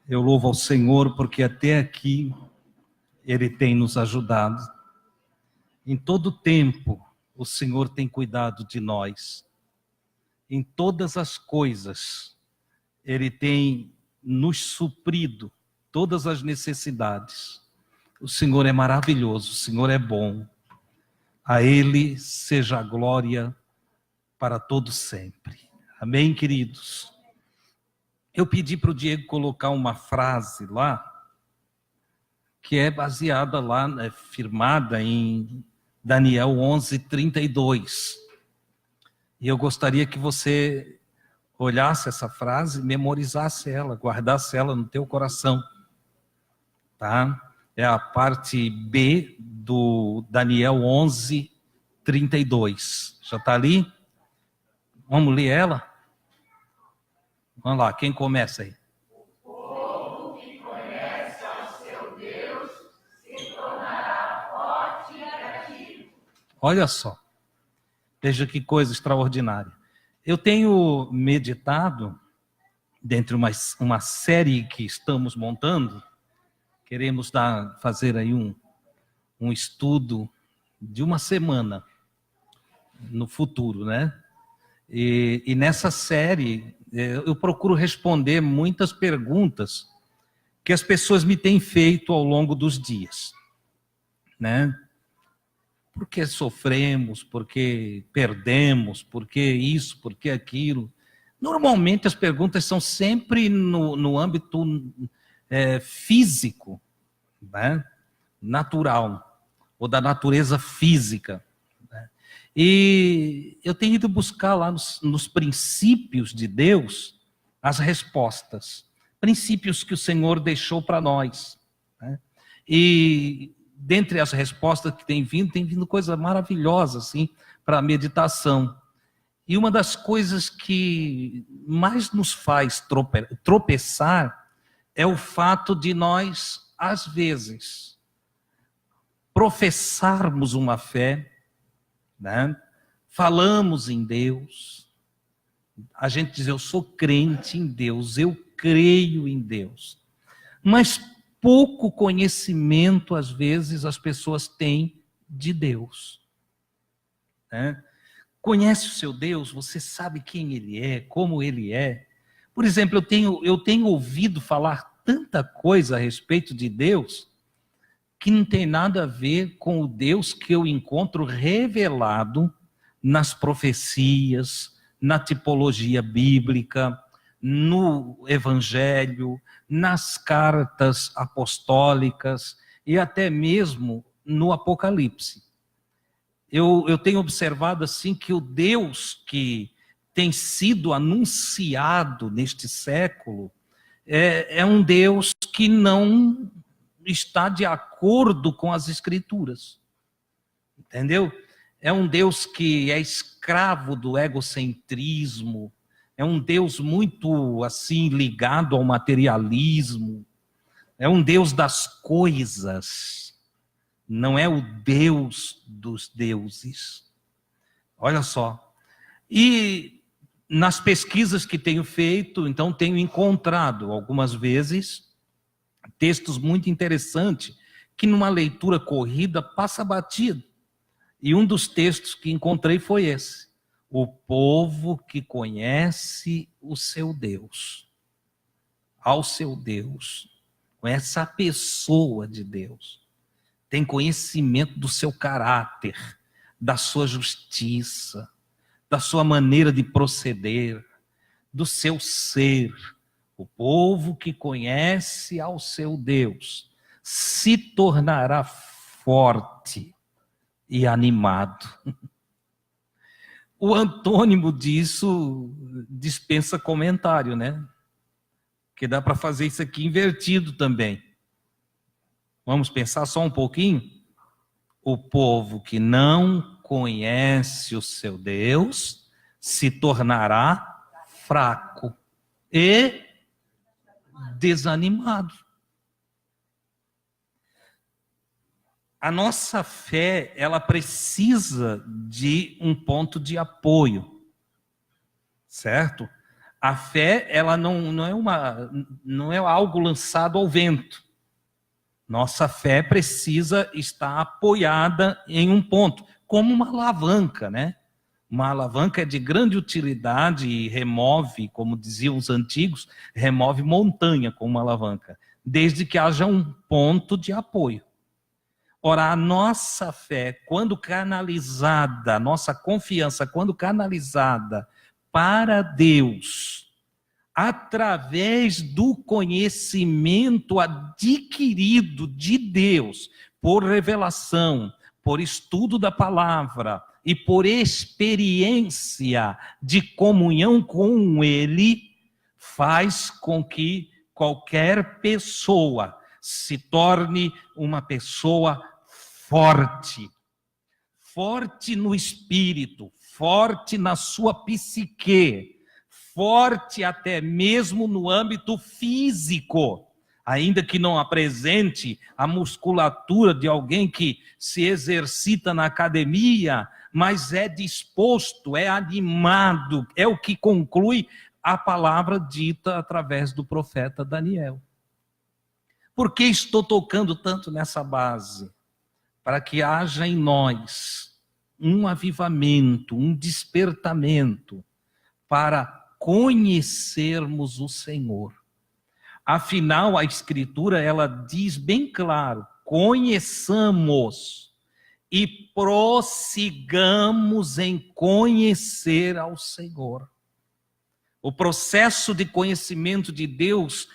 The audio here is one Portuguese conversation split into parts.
Eu louvo ao Senhor porque até aqui Ele tem nos ajudado. Em todo tempo, o Senhor tem cuidado de nós. Em todas as coisas, Ele tem nos suprido todas as necessidades. O Senhor é maravilhoso, o Senhor é bom. A Ele seja a glória para todo sempre. Amém, queridos? Eu pedi para o Diego colocar uma frase lá, que é baseada lá, firmada em Daniel 11:32. E eu gostaria que você olhasse essa frase, memorizasse ela, guardasse ela no teu coração. Tá? É a parte B do Daniel 11:32. Já está ali? Vamos ler ela? Vamos lá, quem começa aí? O povo que conhece ao seu Deus se tornará forte e ativo. Olha só, veja que coisa extraordinária. Eu tenho meditado, dentre uma série que estamos montando, queremos fazer aí um estudo de uma semana no futuro, né? E nessa série eu procuro responder muitas perguntas que as pessoas me têm feito ao longo dos dias, né? Por que sofremos? Por que perdemos? Por que isso? Por que aquilo? Normalmente as perguntas são sempre no âmbito físico, né? Natural, ou da natureza física. Né? E eu tenho ido buscar lá nos princípios de Deus as respostas. Princípios que o Senhor deixou para nós. Né? E dentre as respostas que tem vindo coisa maravilhosa assim, para a meditação. E uma das coisas que mais nos faz tropeçar é o fato de nós, às vezes, professarmos uma fé, né? Falamos em Deus, a gente diz, eu sou crente em Deus, eu creio em Deus, mas pouco conhecimento, às vezes, as pessoas têm de Deus. Né? Conhece o seu Deus, você sabe quem Ele é, como Ele é. Por exemplo, eu tenho ouvido falar tanta coisa a respeito de Deus que não tem nada a ver com o Deus que eu encontro revelado nas profecias, na tipologia bíblica, no Evangelho, nas cartas apostólicas e até mesmo no Apocalipse. Eu tenho observado assim que o Deus que tem sido anunciado neste século é um Deus que não está de acordo com as Escrituras. Entendeu? É um Deus que é escravo do egocentrismo, é um Deus muito assim ligado ao materialismo, é um Deus das coisas, não é o Deus dos deuses. Olha só. E nas pesquisas que tenho feito, então tenho encontrado algumas vezes textos muito interessantes que numa leitura corrida passa batido. E um dos textos que encontrei foi esse: o povo que conhece o seu Deus, ao seu Deus, conhece a pessoa de Deus, tem conhecimento do seu caráter, da sua justiça, da sua maneira de proceder, do seu ser. O povo que conhece ao seu Deus se tornará forte e animado. O antônimo disso dispensa comentário, né? Que dá para fazer isso aqui invertido também. Vamos pensar só um pouquinho? O povo que não conhece o seu Deus se tornará fraco e desanimado. A nossa fé, ela precisa de um ponto de apoio, certo? A fé, ela não é algo lançado ao vento. Nossa fé precisa estar apoiada em um ponto, como uma alavanca, né? Uma alavanca é de grande utilidade e remove, como diziam os antigos, remove montanha com uma alavanca, desde que haja um ponto de apoio. Ora, a nossa fé, quando canalizada, a nossa confiança, quando canalizada para Deus, através do conhecimento adquirido de Deus, por revelação, por estudo da palavra e por experiência de comunhão com Ele, faz com que qualquer pessoa se torne uma pessoa forte. Forte no espírito, forte na sua psique, forte até mesmo no âmbito físico, ainda que não apresente a musculatura de alguém que se exercita na academia, mas é disposto, é animado, é o que conclui a palavra dita através do profeta Daniel. Por que estou tocando tanto nessa base? Para que haja em nós um avivamento, um despertamento, para conhecermos o Senhor. Afinal, a Escritura, ela diz bem claro, conheçamos e prossigamos em conhecer ao Senhor. O processo de conhecimento de Deus,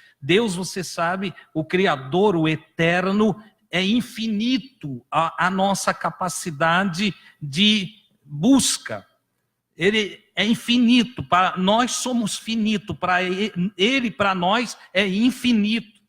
você sabe, o Criador, o Eterno, é infinito a nossa capacidade de busca. Ele é infinito, para nós somos finito, para ele, para nós, é infinito,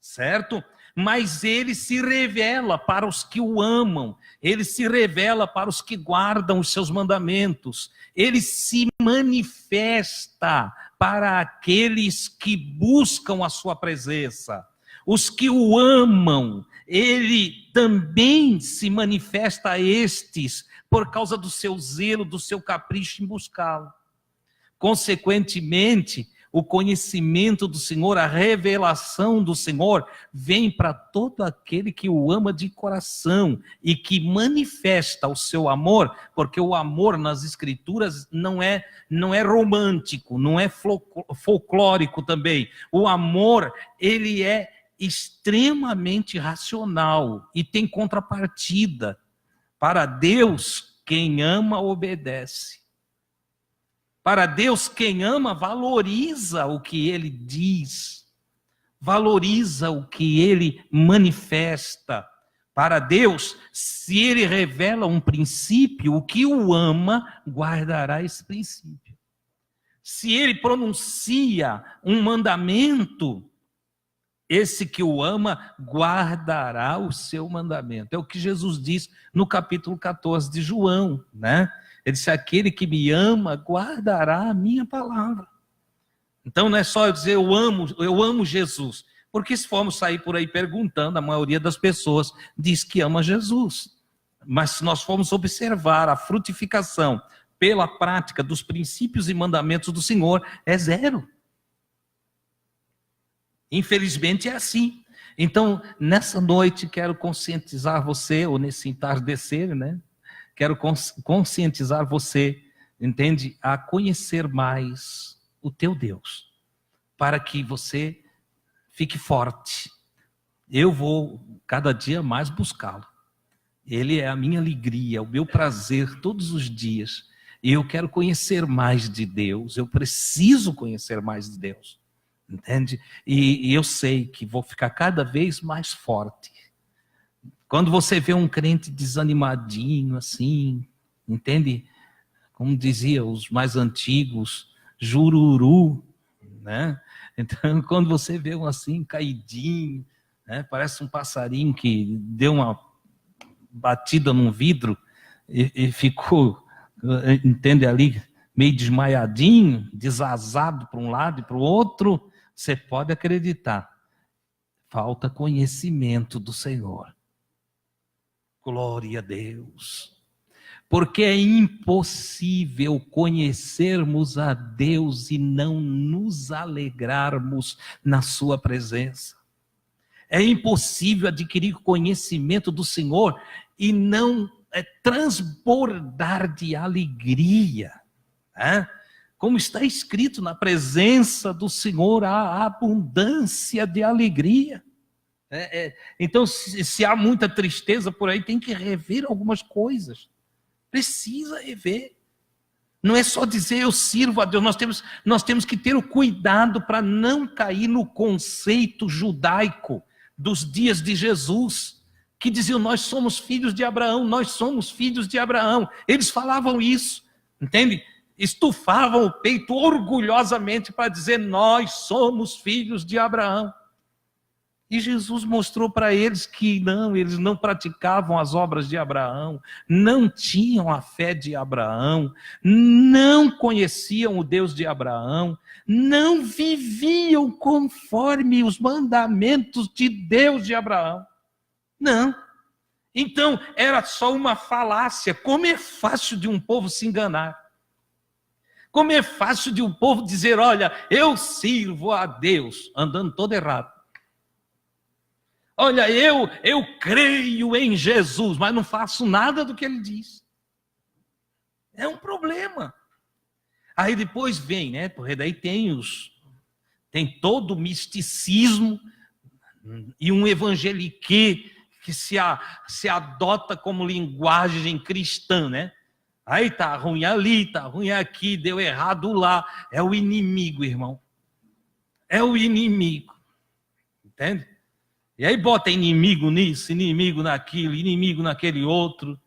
certo? Mas ele se revela para os que o amam, ele se revela para os que guardam os seus mandamentos, ele se manifesta para aqueles que buscam a sua presença. Os que o amam, ele também se manifesta a estes por causa do seu zelo, do seu capricho em buscá-lo. Consequentemente, o conhecimento do Senhor, a revelação do Senhor, vem para todo aquele que o ama de coração e que manifesta o seu amor, porque o amor nas Escrituras não é romântico, não é folclórico também. O amor, ele é extremamente racional e tem contrapartida. Para Deus, quem ama obedece. Para Deus, quem ama valoriza o que ele diz, valoriza o que ele manifesta. Para Deus, se ele revela um princípio, o que o ama guardará esse princípio. Se ele pronuncia um mandamento, esse que o ama guardará o seu mandamento. É o que Jesus diz no capítulo 14 de João, né? Ele disse, aquele que me ama guardará a minha palavra. Então não é só eu dizer eu amo Jesus. Porque se formos sair por aí perguntando, a maioria das pessoas diz que ama Jesus. Mas se nós formos observar a frutificação pela prática dos princípios e mandamentos do Senhor, é zero. Infelizmente é assim. Então, nessa noite, quero conscientizar você, ou nesse entardecer, né? Quero conscientizar você, entende? A conhecer mais o teu Deus, para que você fique forte. Eu vou cada dia mais buscá-lo. Ele é a minha alegria, o meu prazer todos os dias. E eu quero conhecer mais de Deus, eu preciso conhecer mais de Deus. Entende? E eu sei que vou ficar cada vez mais forte. Quando você vê um crente desanimadinho assim, entende? Como dizia os mais antigos, jururu, né? Então, quando você vê um assim, caidinho, né? Parece um passarinho que deu uma batida num vidro e ficou, entende, ali, meio desmaiadinho, desazado para um lado e para o outro, você pode acreditar, falta conhecimento do Senhor. Glória a Deus. Porque é impossível conhecermos a Deus e não nos alegrarmos na sua presença. É impossível adquirir conhecimento do Senhor e não transbordar de alegria. Como está escrito, na presença do Senhor há abundância de alegria. Então, se há muita tristeza por aí, tem que rever algumas coisas. Precisa rever. Não é só dizer eu sirvo a Deus, nós temos que ter o cuidado para não cair no conceito judaico dos dias de Jesus, que diziam nós somos filhos de Abraão, nós somos filhos de Abraão. Eles falavam isso, entende? Estufavam o peito orgulhosamente para dizer nós somos filhos de Abraão. E Jesus mostrou para eles que não, eles não praticavam as obras de Abraão, não tinham a fé de Abraão, não conheciam o Deus de Abraão, não viviam conforme os mandamentos de Deus de Abraão. Não. Então, era só uma falácia. Como é fácil de um povo se enganar. Como é fácil de um povo dizer, olha, eu sirvo a Deus, andando todo errado. Olha, eu creio em Jesus, mas não faço nada do que ele diz. É um problema. Aí depois vem, né? Porque daí tem todo o misticismo e um evangelique que se adota como linguagem cristã, né? Aí tá ruim ali, tá ruim aqui, deu errado lá. É o inimigo, irmão. É o inimigo. Entende? E aí bota inimigo nisso, inimigo naquilo, inimigo naquele outro.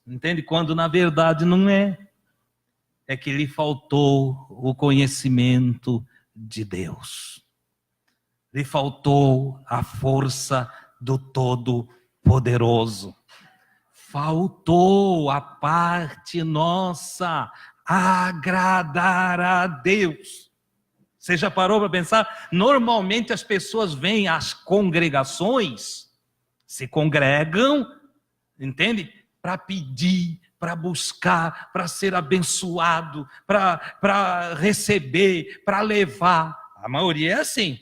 Entende? Quando na verdade não é. É que lhe faltou o conhecimento de Deus. Lhe faltou a força do Todo-Poderoso. Faltou a parte nossa agradar a Deus. Você já parou para pensar? Normalmente as pessoas vêm às congregações, se congregam, entende? Para pedir, para buscar, para ser abençoado, para receber, para levar. A maioria é assim.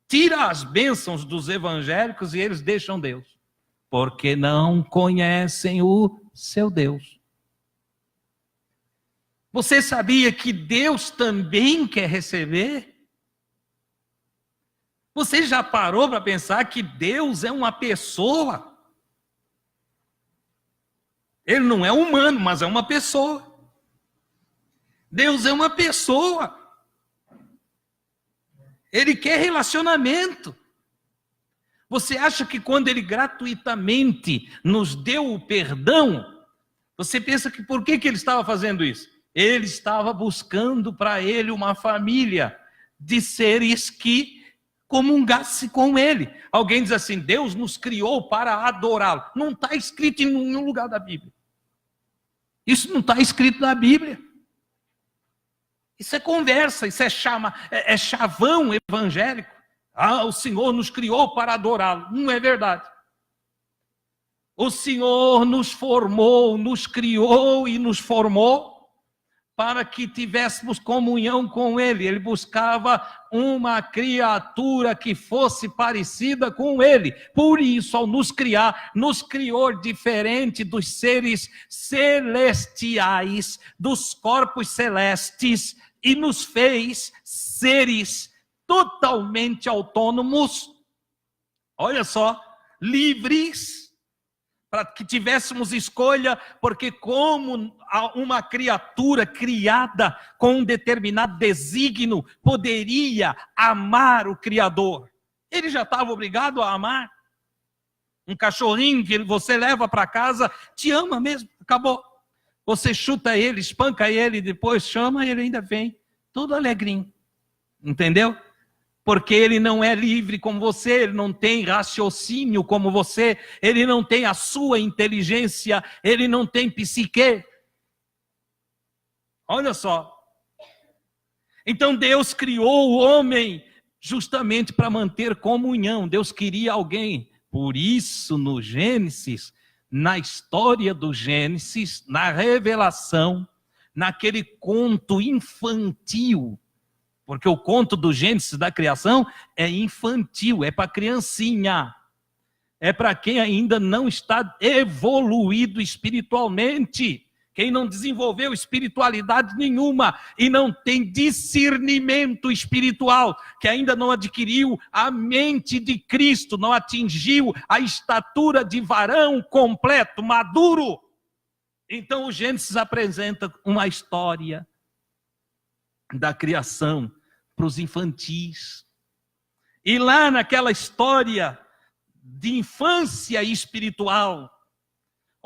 Tira as bênçãos dos evangélicos e eles deixam Deus. Porque não conhecem o seu Deus. Você sabia que Deus também quer receber? Você já parou para pensar que Deus é uma pessoa? Ele não é humano, mas é uma pessoa. Deus é uma pessoa. Ele quer relacionamento. Você acha que quando Ele gratuitamente nos deu o perdão, você pensa que por que Ele estava fazendo isso? Ele estava buscando para Ele uma família de seres que comungasse com Ele. Alguém diz assim, Deus nos criou para adorá-lo. Não está escrito em nenhum lugar da Bíblia. Isso não está escrito na Bíblia. Isso é conversa, isso é chavão evangélico. O Senhor nos criou para adorá-lo. Não é verdade. O Senhor nos formou, nos criou e nos formou para que tivéssemos comunhão com Ele. Ele buscava uma criatura que fosse parecida com Ele. Por isso, ao nos criar, nos criou diferente dos seres celestiais, dos corpos celestes, e nos fez seres totalmente autônomos, olha só, livres, para que tivéssemos escolha, porque como uma criatura criada com um determinado desígnio poderia amar o Criador? Ele já estava obrigado a amar. Um cachorrinho que você leva para casa, te ama mesmo, acabou. Você chuta ele, espanca ele, depois chama e ele ainda vem, todo alegrinho. Entendeu? Porque ele não é livre como você, ele não tem raciocínio como você, ele não tem a sua inteligência, ele não tem psique. Olha só. Então Deus criou o homem justamente para manter comunhão. Deus queria alguém. Por isso, no Gênesis, na história do Gênesis, na revelação, naquele conto infantil, porque o conto do Gênesis da criação é infantil, é para criancinha, é para quem ainda não está evoluído espiritualmente, quem não desenvolveu espiritualidade nenhuma e não tem discernimento espiritual, que ainda não adquiriu a mente de Cristo, não atingiu a estatura de varão completo, maduro. Então o Gênesis apresenta uma história da criação para os infantis. E lá naquela história de infância espiritual,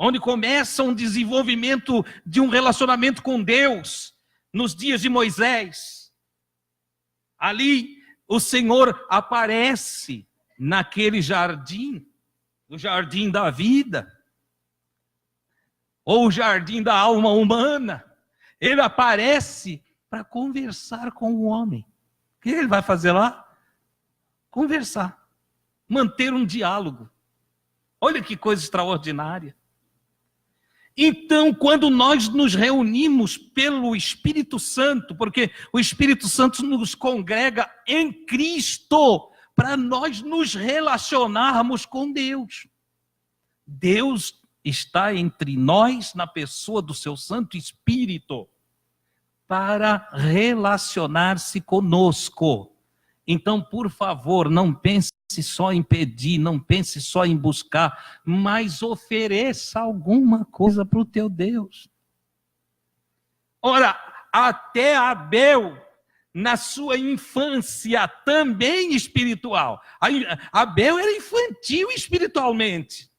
onde começa um desenvolvimento de um relacionamento com Deus, nos dias de Moisés, ali o Senhor aparece naquele jardim, o jardim da vida, ou o jardim da alma humana. Ele aparece para conversar com o homem. O que ele vai fazer lá? Conversar, manter um diálogo. Olha que coisa extraordinária. Então, quando nós nos reunimos pelo Espírito Santo, porque o Espírito Santo nos congrega em Cristo, para nós nos relacionarmos com Deus. Deus está entre nós, na pessoa do seu Santo Espírito, para relacionar-se conosco. Então, por favor, não pense só em pedir, não pense só em buscar, mas ofereça alguma coisa para o teu Deus. Ora, até Abel, na sua infância também espiritual, Abel era infantil espiritualmente.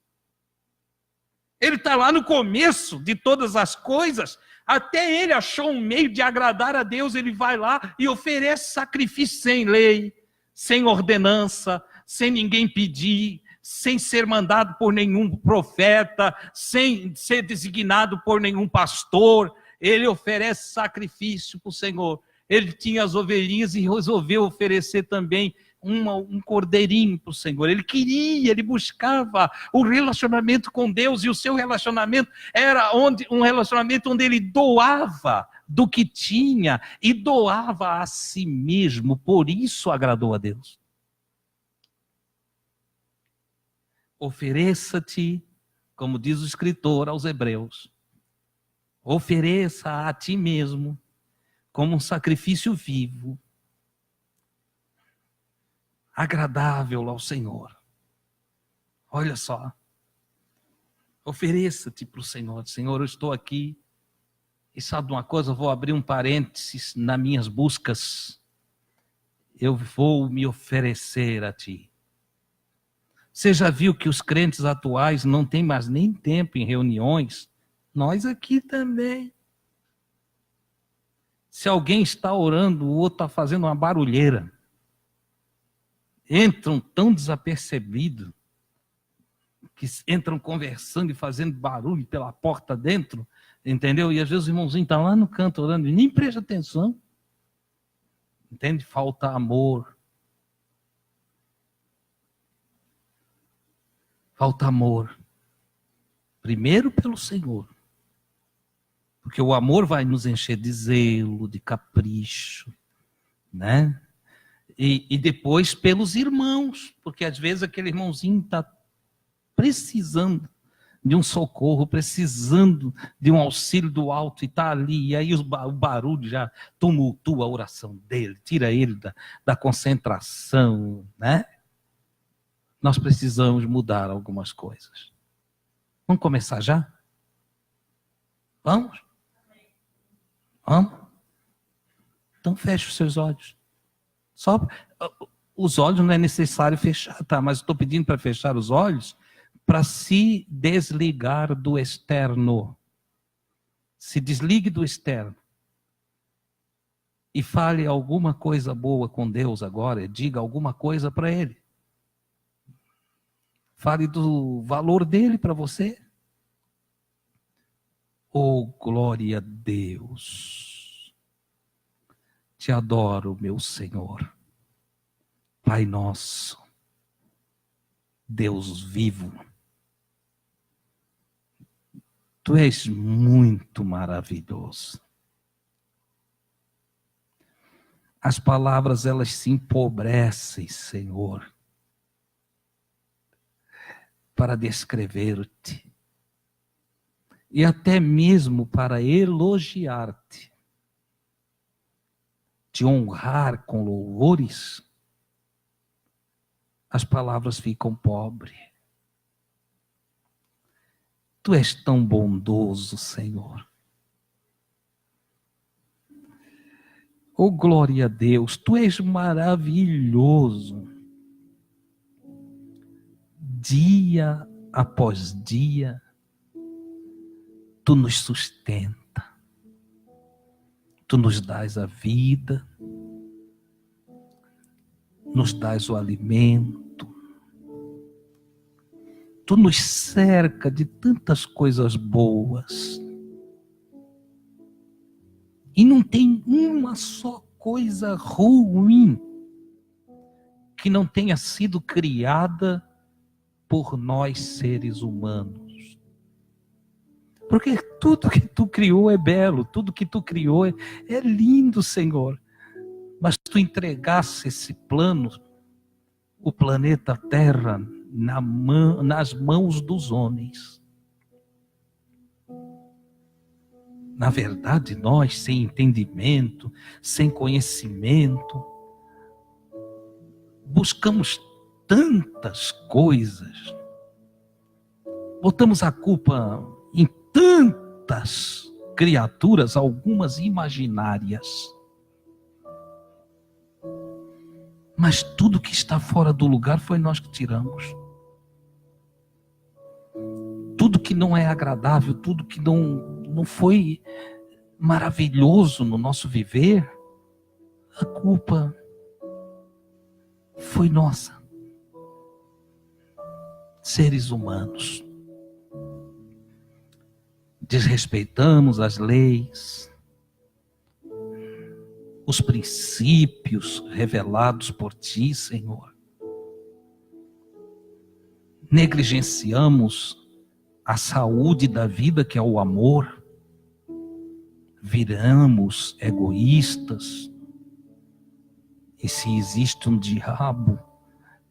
Ele está lá no começo de todas as coisas, até ele achou um meio de agradar a Deus, ele vai lá e oferece sacrifício sem lei, sem ordenança, sem ninguém pedir, sem ser mandado por nenhum profeta, sem ser designado por nenhum pastor. Ele oferece sacrifício para o Senhor. Ele tinha as ovelhinhas e resolveu oferecer também um cordeirinho para o Senhor. Ele queria, ele buscava o relacionamento com Deus, e o seu relacionamento era um relacionamento onde ele doava do que tinha e doava a si mesmo. Por isso agradou a Deus. Ofereça-te, como diz o escritor aos Hebreus, ofereça a ti mesmo como um sacrifício vivo, agradável ao Senhor. Olha só, ofereça-te para o Senhor. Senhor, eu estou aqui, e sabe uma coisa, eu vou abrir um parênteses nas minhas buscas, eu vou me oferecer a ti. Você já viu que os crentes atuais não têm mais nem tempo em reuniões? Nós aqui também. Se alguém está orando, o outro está fazendo uma barulheira. Entram tão desapercebidos, que entram conversando e fazendo barulho pela porta dentro, entendeu? E às vezes o irmãozinho está lá no canto orando e nem presta atenção. Entende? Falta amor. Falta amor. Primeiro pelo Senhor. Porque o amor vai nos encher de zelo, de capricho, né? E depois pelos irmãos, porque às vezes aquele irmãozinho está precisando de um socorro, precisando de um auxílio do alto, e está ali, e aí o barulho já tumultua a oração dele, tira ele da concentração, né? Nós precisamos mudar algumas coisas. Vamos começar já? Vamos? Vamos? Então feche os seus olhos. Só os olhos não é necessário fechar, tá? Mas estou pedindo para fechar os olhos para se desligar do externo. Se desligue do externo. E fale alguma coisa boa com Deus agora, diga alguma coisa para Ele. Fale do valor dele para você. Oh, glória a Deus. Te adoro, meu Senhor. Pai nosso, Deus vivo. Tu és muito maravilhoso. As palavras, elas se empobrecem, Senhor, para descrever-te. E até mesmo para elogiar-te. Te honrar com louvores, as palavras ficam pobres. Tu és tão bondoso, Senhor. Oh, glória a Deus, Tu és maravilhoso. Dia após dia, Tu nos sustenta. Tu nos dás a vida, nos dás o alimento. Tu nos cerca de tantas coisas boas. E não tem uma só coisa ruim que não tenha sido criada por nós seres humanos. Porque tudo que Tu criou é belo, tudo que Tu criou é lindo, Senhor. Mas Tu entregasse esse plano, o planeta Terra, nas mãos dos homens. Na verdade, nós, sem entendimento, sem conhecimento, buscamos tantas coisas, botamos a culpa em tantas criaturas, algumas imaginárias. Mas tudo que está fora do lugar foi nós que tiramos. Tudo que não é agradável, tudo que não foi maravilhoso no nosso viver, a culpa foi nossa. Seres humanos. Desrespeitamos as leis, os princípios revelados por Ti, Senhor. Negligenciamos a saúde da vida, que é o amor. Viramos egoístas. E se existe um diabo,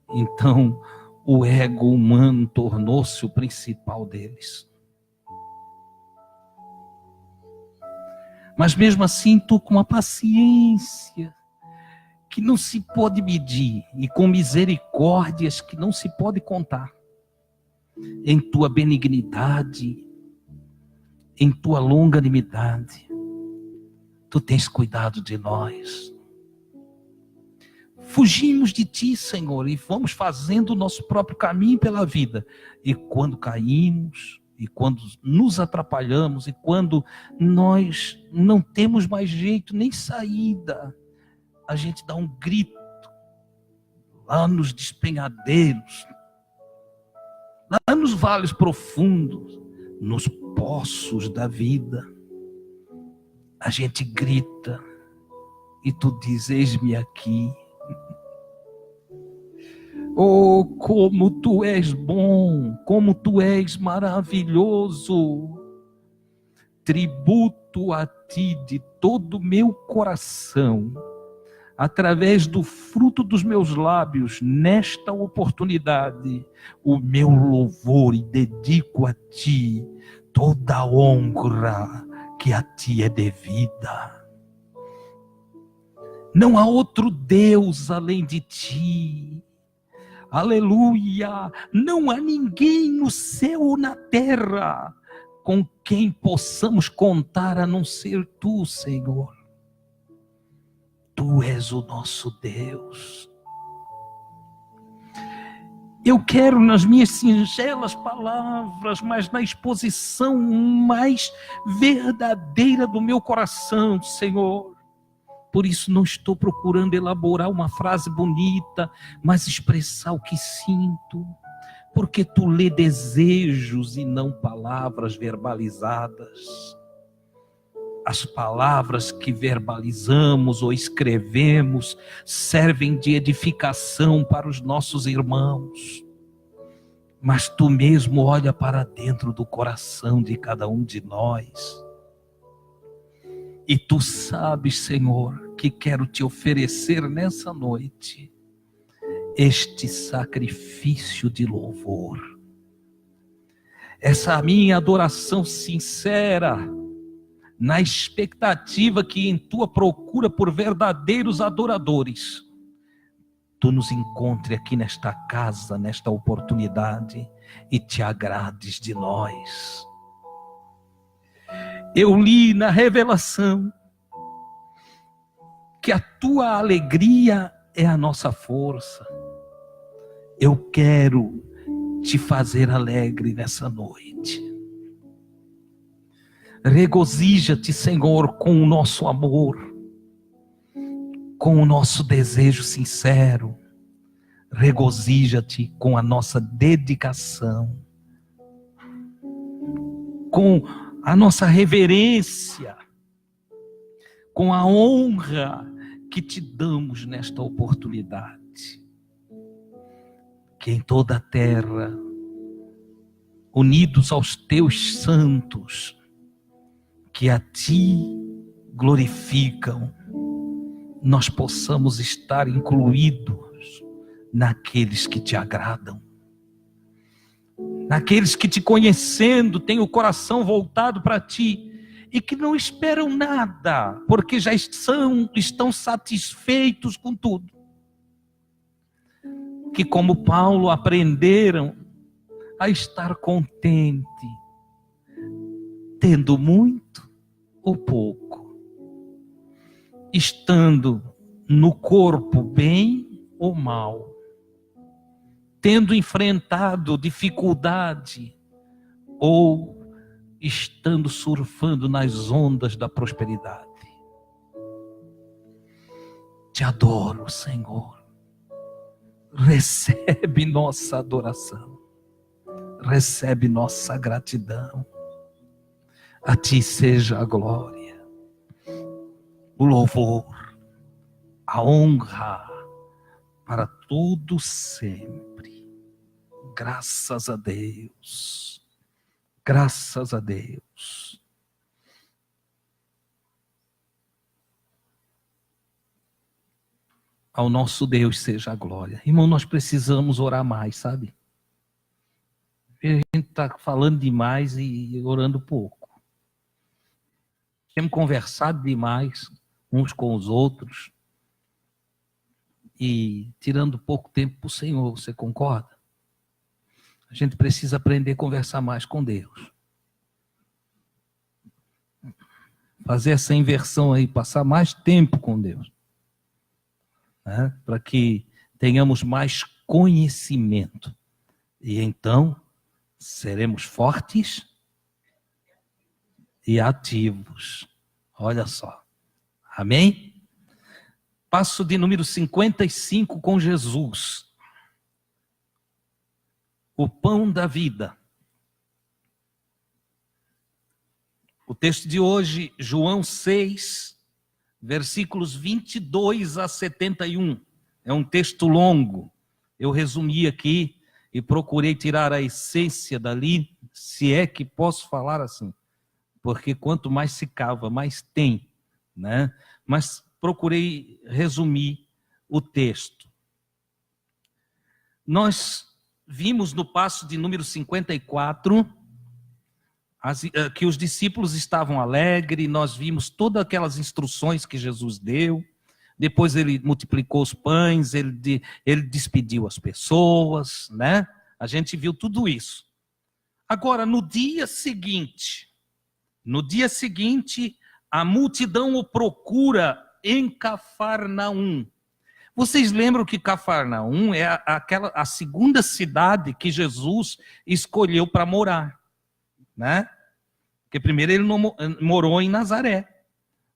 então o ego humano tornou-se o principal deles. Mas mesmo assim, Tu, com uma paciência que não se pode medir, e com misericórdias que não se pode contar, em Tua benignidade, em Tua longanimidade, Tu tens cuidado de nós. Fugimos de Ti, Senhor, e vamos fazendo o nosso próprio caminho pela vida. E quando caímos, e quando nos atrapalhamos, e quando nós não temos mais jeito, nem saída, a gente dá um grito lá nos despenhadeiros, lá nos vales profundos, nos poços da vida. A gente grita e Tu diz: eis-me aqui. Oh, como Tu és bom, como Tu és maravilhoso. Tributo a Ti de todo o meu coração, através do fruto dos meus lábios, nesta oportunidade, o meu louvor, e dedico a Ti toda a honra que a Ti é devida. Não há outro Deus além de Ti. Aleluia! Não há ninguém no céu ou na terra com quem possamos contar a não ser Tu, Senhor. Tu és o nosso Deus. Eu quero, nas minhas singelas palavras, mas na exposição mais verdadeira do meu coração, Senhor. Por isso não estou procurando elaborar uma frase bonita, mas expressar o que sinto. Porque Tu lê desejos e não palavras verbalizadas. As palavras que verbalizamos ou escrevemos servem de edificação para os nossos irmãos. mas tu mesmo olha para dentro do coração de cada um de nós. E tu sabes, Senhor, que quero te oferecer nessa noite este sacrifício de louvor. Essa minha adoração sincera, na expectativa que em tua procura por verdadeiros adoradores, tu nos encontre aqui nesta casa, nesta oportunidade, e te agrades de nós. Eu li na revelação que a tua alegria é a nossa força. Eu quero te fazer alegre nessa noite. Regozija-te, Senhor, com o nosso amor, com o nosso desejo sincero. Regozija-te com a nossa dedicação, com a nossa reverência, com a honra que te damos nesta oportunidade. Que em toda a terra, unidos aos teus santos, que a ti glorificam, nós possamos estar incluídos naqueles que te agradam, naqueles que te conhecendo têm o coração voltado para ti e que não esperam nada, porque já estão satisfeitos com tudo. Que como Paulo aprenderam a estar contente, tendo muito ou pouco, estando no corpo bem ou mal, tendo enfrentado dificuldade ou estando surfando nas ondas da prosperidade. Te adoro, Senhor. Recebe nossa adoração, recebe nossa gratidão. A ti seja a glória, o louvor, a honra para todo sempre. Graças a Deus, graças a Deus. Ao nosso Deus seja a glória. Irmão, nós precisamos orar mais, sabe? A gente está falando demais e orando pouco. Temos conversado demais uns com os outros e tirando pouco tempo para o Senhor, você concorda? A gente precisa aprender a conversar mais com Deus. Fazer essa inversão aí, passar mais tempo com Deus. Né? Para que tenhamos mais conhecimento. E então, seremos fortes e ativos. Olha só. Amém? Passo de número 55 com Jesus. O pão da vida. O texto de hoje, João 6, versículos 22 a 71. É um texto longo. Eu resumi aqui e procurei tirar a essência dali, se é que posso falar assim. Porque quanto mais se cava, mais tem, né? Mas procurei resumir o texto. Nós vimos no passo de número 54 que os discípulos estavam alegres, nós vimos todas aquelas instruções que Jesus deu, depois ele multiplicou os pães, ele despediu as pessoas, né? A gente viu tudo isso. Agora, no dia seguinte, a multidão o procura em Cafarnaum. Vocês lembram que Cafarnaum é a segunda cidade que Jesus escolheu para morar, né? Porque primeiro ele não morou em Nazaré.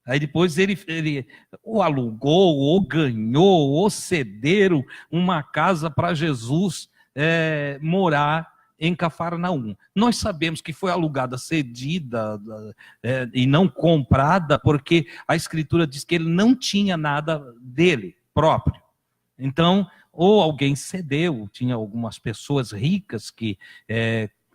Aí depois ele ou alugou, ou ganhou, ou cederam uma casa para Jesus morar em Cafarnaum. Nós sabemos que foi alugada, cedida e não comprada, porque a Escritura diz que ele não tinha nada dele próprio. Então, ou alguém cedeu. Tinha algumas pessoas ricas que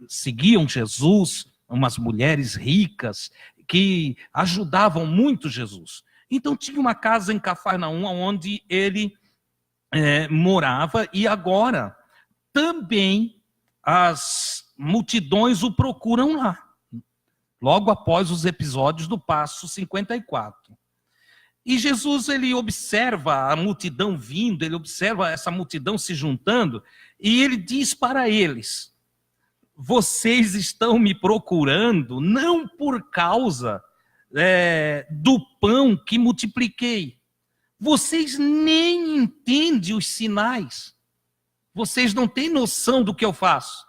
seguiam Jesus, umas mulheres ricas que ajudavam muito Jesus. Então tinha uma casa em Cafarnaum onde ele morava, e agora também as multidões o procuram lá, logo após os episódios do Passo 54. E Jesus, ele observa a multidão vindo, ele observa essa multidão se juntando, e ele diz para eles: vocês estão me procurando não por causa do pão que multipliquei. Vocês nem entendem os sinais. Vocês não têm noção do que eu faço.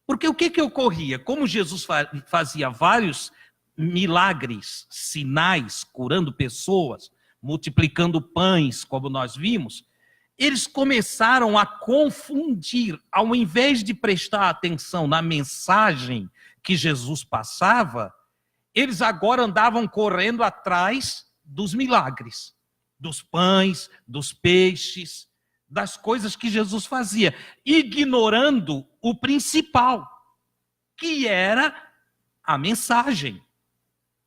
Porque o que ocorria? Como Jesus fazia vários milagres, sinais, curando pessoas, multiplicando pães, como nós vimos, eles começaram a confundir. Ao invés de prestar atenção na mensagem que Jesus passava, eles agora andavam correndo atrás dos milagres, dos pães, dos peixes, das coisas que Jesus fazia, ignorando o principal, que era a mensagem,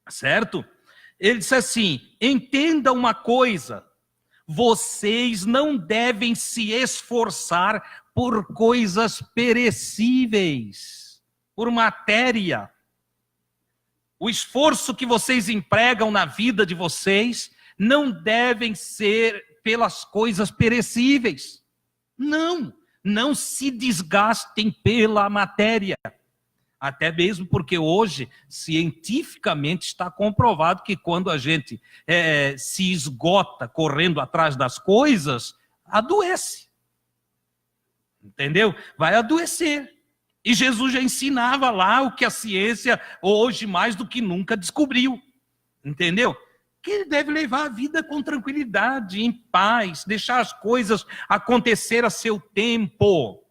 certo? Ele disse assim: entenda uma coisa, vocês não devem se esforçar por coisas perecíveis, por matéria. O esforço que vocês empregam na vida de vocês não devem ser pelas coisas perecíveis. Não se desgastem pela matéria. Até mesmo porque hoje, cientificamente, está comprovado que quando a gente se esgota correndo atrás das coisas, adoece. Entendeu? Vai adoecer. E Jesus já ensinava lá o que a ciência hoje mais do que nunca descobriu. Entendeu? Que ele deve levar a vida com tranquilidade, em paz, deixar as coisas acontecer a seu tempo.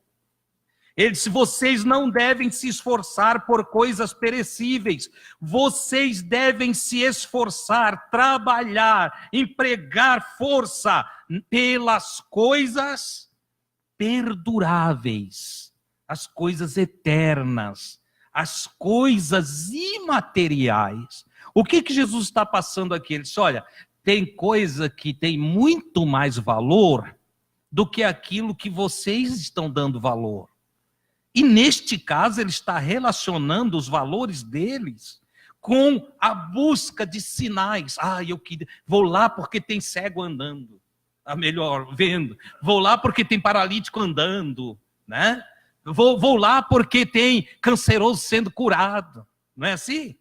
Ele disse: vocês não devem se esforçar por coisas perecíveis, vocês devem se esforçar, trabalhar, empregar força pelas coisas perduráveis, as coisas eternas, as coisas imateriais. O que Jesus está passando aqui? Ele disse: olha, tem coisa que tem muito mais valor do que aquilo que vocês estão dando valor. E neste caso ele está relacionando os valores deles com a busca de sinais. Vou lá porque tem cego andando, melhor, vendo. Vou lá porque tem paralítico andando, né? Vou lá porque tem canceroso sendo curado. Não é assim?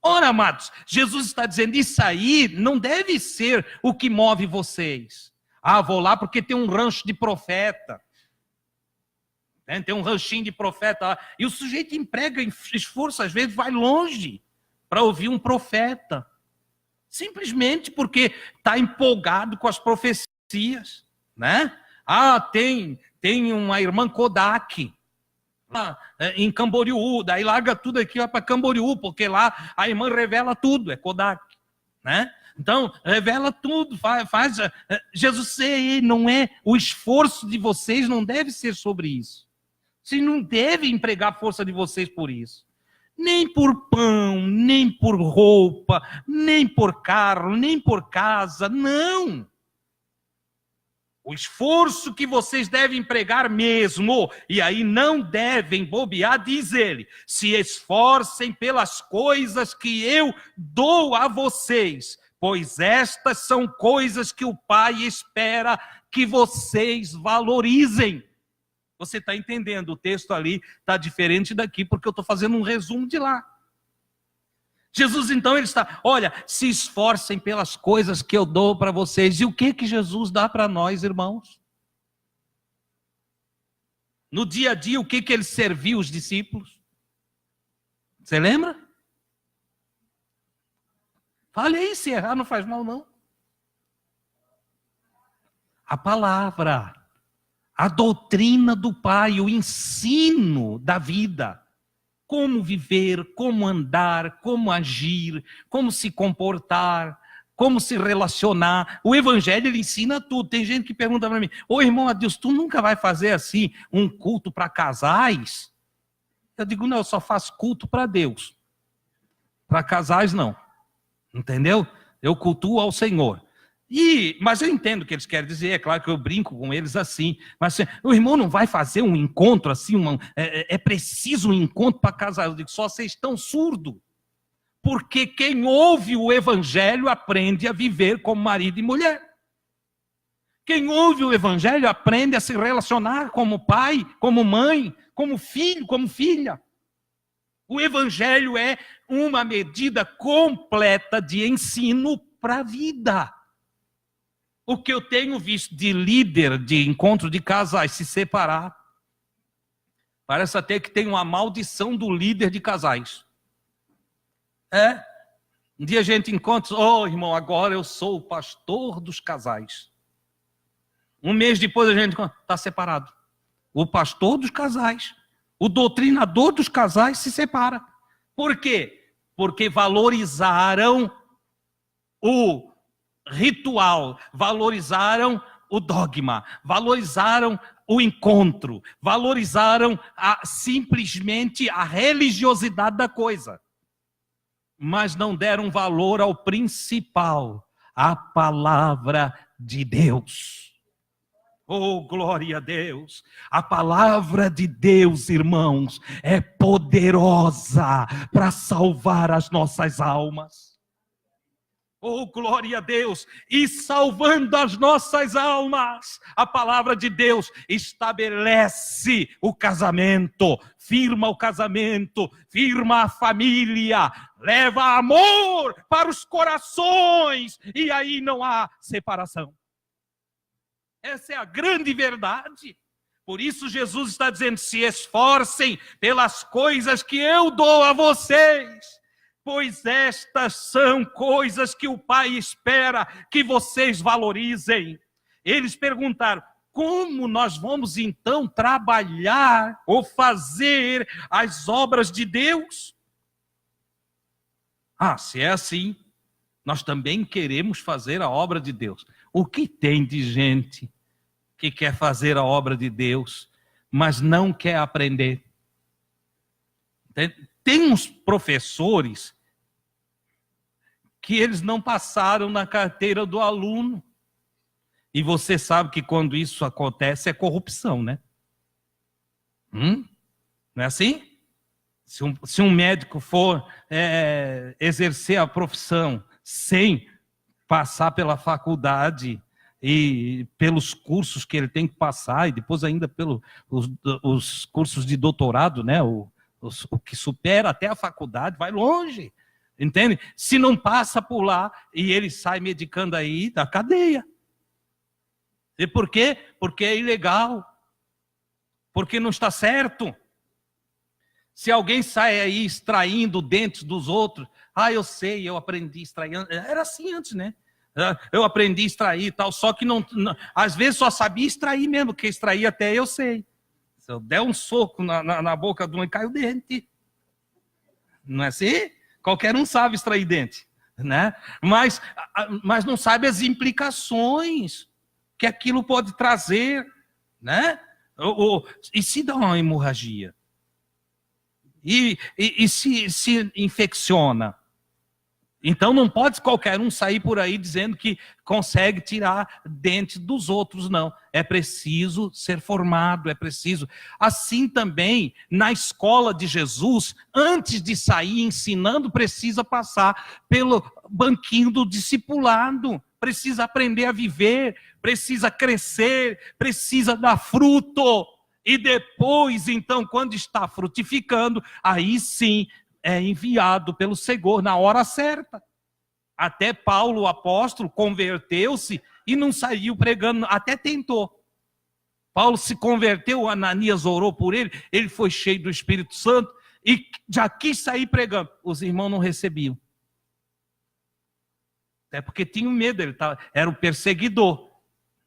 Ora, amados, Jesus está dizendo: isso aí não deve ser o que move vocês. Vou lá porque tem um rancho de profeta. Tem um ranchinho de profeta lá. E o sujeito emprega esforço, às vezes vai longe para ouvir um profeta. Simplesmente porque está empolgado com as profecias, né? Tem uma irmã Kodak lá em Camboriú, daí larga tudo aqui para Camboriú, porque lá a irmã revela tudo, é Kodak, né? Então, revela tudo, faz. Jesus, não é, o esforço de vocês não deve ser sobre isso. Vocês não devem empregar a força de vocês por isso. Nem por pão, nem por roupa, nem por carro, nem por casa, não. O esforço que vocês devem empregar mesmo, e aí não devem bobear, diz ele: se esforcem pelas coisas que eu dou a vocês, pois estas são coisas que o Pai espera que vocês valorizem. Você está entendendo? O texto ali está diferente daqui, porque eu estou fazendo um resumo de lá. Jesus, então, ele está: olha, se esforcem pelas coisas que eu dou para vocês. E o que Jesus dá para nós, irmãos? No dia a dia, o que ele serviu os discípulos? Você lembra? Fale aí, se errar não faz mal, não. A palavra, a doutrina do Pai, o ensino da vida. Como viver, como andar, como agir, como se comportar. como se relacionar. O evangelho, ele ensina tudo. Tem gente que pergunta para mim, ô irmão Adilson, tu nunca vai fazer assim um culto para casais? Eu digo, não, eu só faço culto para Deus. Para casais, não. Entendeu? Eu cultuo ao Senhor. Mas eu entendo o que eles querem dizer, é claro que eu brinco com eles assim, mas assim, o irmão não vai fazer um encontro assim, é preciso um encontro para casais. Eu digo, só vocês estão surdos. Porque quem ouve o evangelho aprende a viver como marido e mulher. Quem ouve o evangelho aprende a se relacionar como pai, como mãe, como filho, como filha. O evangelho é uma medida completa de ensino para a vida. O que eu tenho visto de líder de encontro de casais se separar, parece até que tem uma maldição do líder de casais. Um dia a gente encontra, irmão, agora eu sou o pastor dos casais. Um mês depois a gente está separado. O pastor dos casais, o doutrinador dos casais se separa. Por quê? Porque valorizaram o ritual, valorizaram o dogma, valorizaram o encontro, valorizaram simplesmente a religiosidade da coisa. Mas não deram valor ao principal, a palavra de Deus. Oh, glória a Deus! A palavra de Deus, irmãos, é poderosa para salvar as nossas almas. Oh, glória a Deus! E salvando as nossas almas, a palavra de Deus estabelece o casamento, firma o casamento, firma a família, leva amor para os corações, e aí não há separação. Essa é a grande verdade. Por isso Jesus está dizendo, se esforcem pelas coisas que eu dou a vocês, pois estas são coisas que o Pai espera que vocês valorizem. Eles perguntaram, como nós vamos então trabalhar ou fazer as obras de Deus? Se é assim, nós também queremos fazer a obra de Deus. O que tem de gente que quer fazer a obra de Deus, mas não quer aprender? Tem uns professores que eles não passaram na carteira do aluno. E você sabe que quando isso acontece é corrupção, né? Não é assim? Se um médico for exercer a profissão sem passar pela faculdade e pelos cursos que ele tem que passar, e depois ainda pelos cursos de doutorado, né? O que supera até a faculdade, vai longe, entende? Se não passa por lá e ele sai medicando aí da cadeia. E por quê? Porque é ilegal, porque não está certo. Se alguém sai aí extraindo dentes dos outros, eu sei, eu aprendi a extrair, era assim antes, né? Eu aprendi a extrair e tal, só que não, às vezes só sabia extrair mesmo, porque extrair até eu sei. Se eu der um soco na boca de um e cai o dente. Não é assim? Qualquer um sabe extrair dente, né? Mas não sabe as implicações que aquilo pode trazer, né? E se dá uma hemorragia? E se infecciona? Então não pode qualquer um sair por aí dizendo que consegue tirar dente dos outros, não. É preciso ser formado, é preciso. Assim também, na escola de Jesus, antes de sair ensinando, precisa passar pelo banquinho do discipulado. Precisa aprender a viver, precisa crescer, precisa dar fruto. E depois, então, quando está frutificando, aí sim é enviado pelo Senhor na hora certa. Até Paulo, o apóstolo, converteu-se e não saiu pregando, até tentou. Paulo se converteu, Ananias orou por ele, ele foi cheio do Espírito Santo e já quis sair pregando. Os irmãos não recebiam. Até porque tinham medo, era o perseguidor.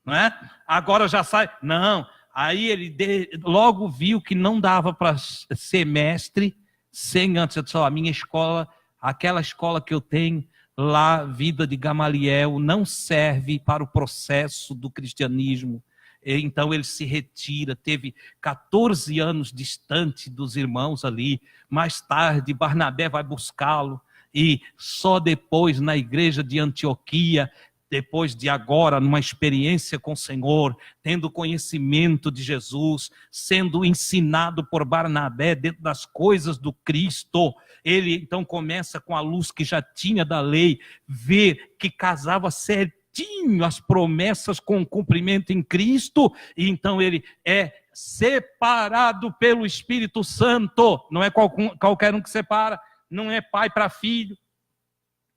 Não é? Agora já sai. Não, aí ele logo viu que não dava para ser mestre sem antes. Eu disse, a minha escola, aquela escola que eu tenho, lá a vida de Gamaliel não serve para o processo do cristianismo. Então ele se retira, teve 14 anos distante dos irmãos ali. Mais tarde Barnabé vai buscá-lo e só depois na igreja de Antioquia, depois de agora numa experiência com o Senhor, tendo conhecimento de Jesus, sendo ensinado por Barnabé dentro das coisas do Cristo, ele então começa com a luz que já tinha da lei, ver que casava certinho as promessas com o cumprimento em Cristo, e então ele é separado pelo Espírito Santo. Não é qualquer um que separa, não é pai para filho.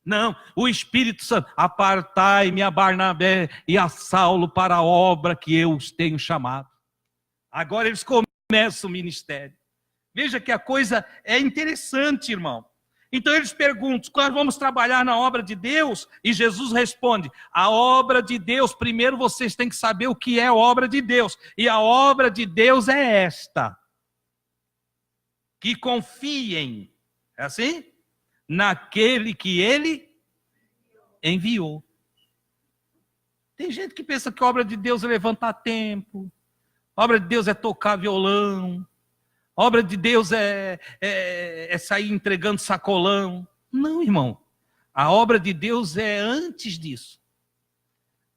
Não, o Espírito Santo, apartai-me a Barnabé e a Saulo para a obra que eu os tenho chamado. Agora eles começam o ministério. Veja que a coisa é interessante, irmão. Então eles perguntam, nós vamos trabalhar na obra de Deus? E Jesus responde, a obra de Deus, primeiro vocês têm que saber o que é a obra de Deus. E a obra de Deus é esta, que confiem, é assim? Naquele que ele enviou. Tem gente que pensa que a obra de Deus é levantar templo, a obra de Deus é tocar violão, a obra de Deus é sair entregando sacolão. Não, irmão. A obra de Deus é antes disso.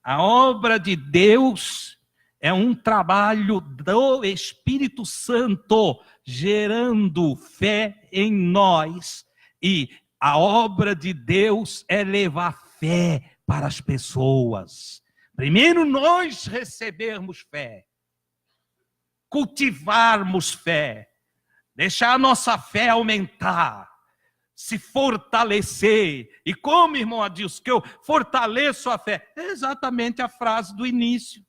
A obra de Deus é um trabalho do Espírito Santo gerando fé em nós. E a obra de Deus é levar fé para as pessoas. Primeiro nós recebermos fé, cultivarmos fé, deixar a nossa fé aumentar, se fortalecer. E como, irmão Adilson, que eu fortaleço a fé? É exatamente a frase do início.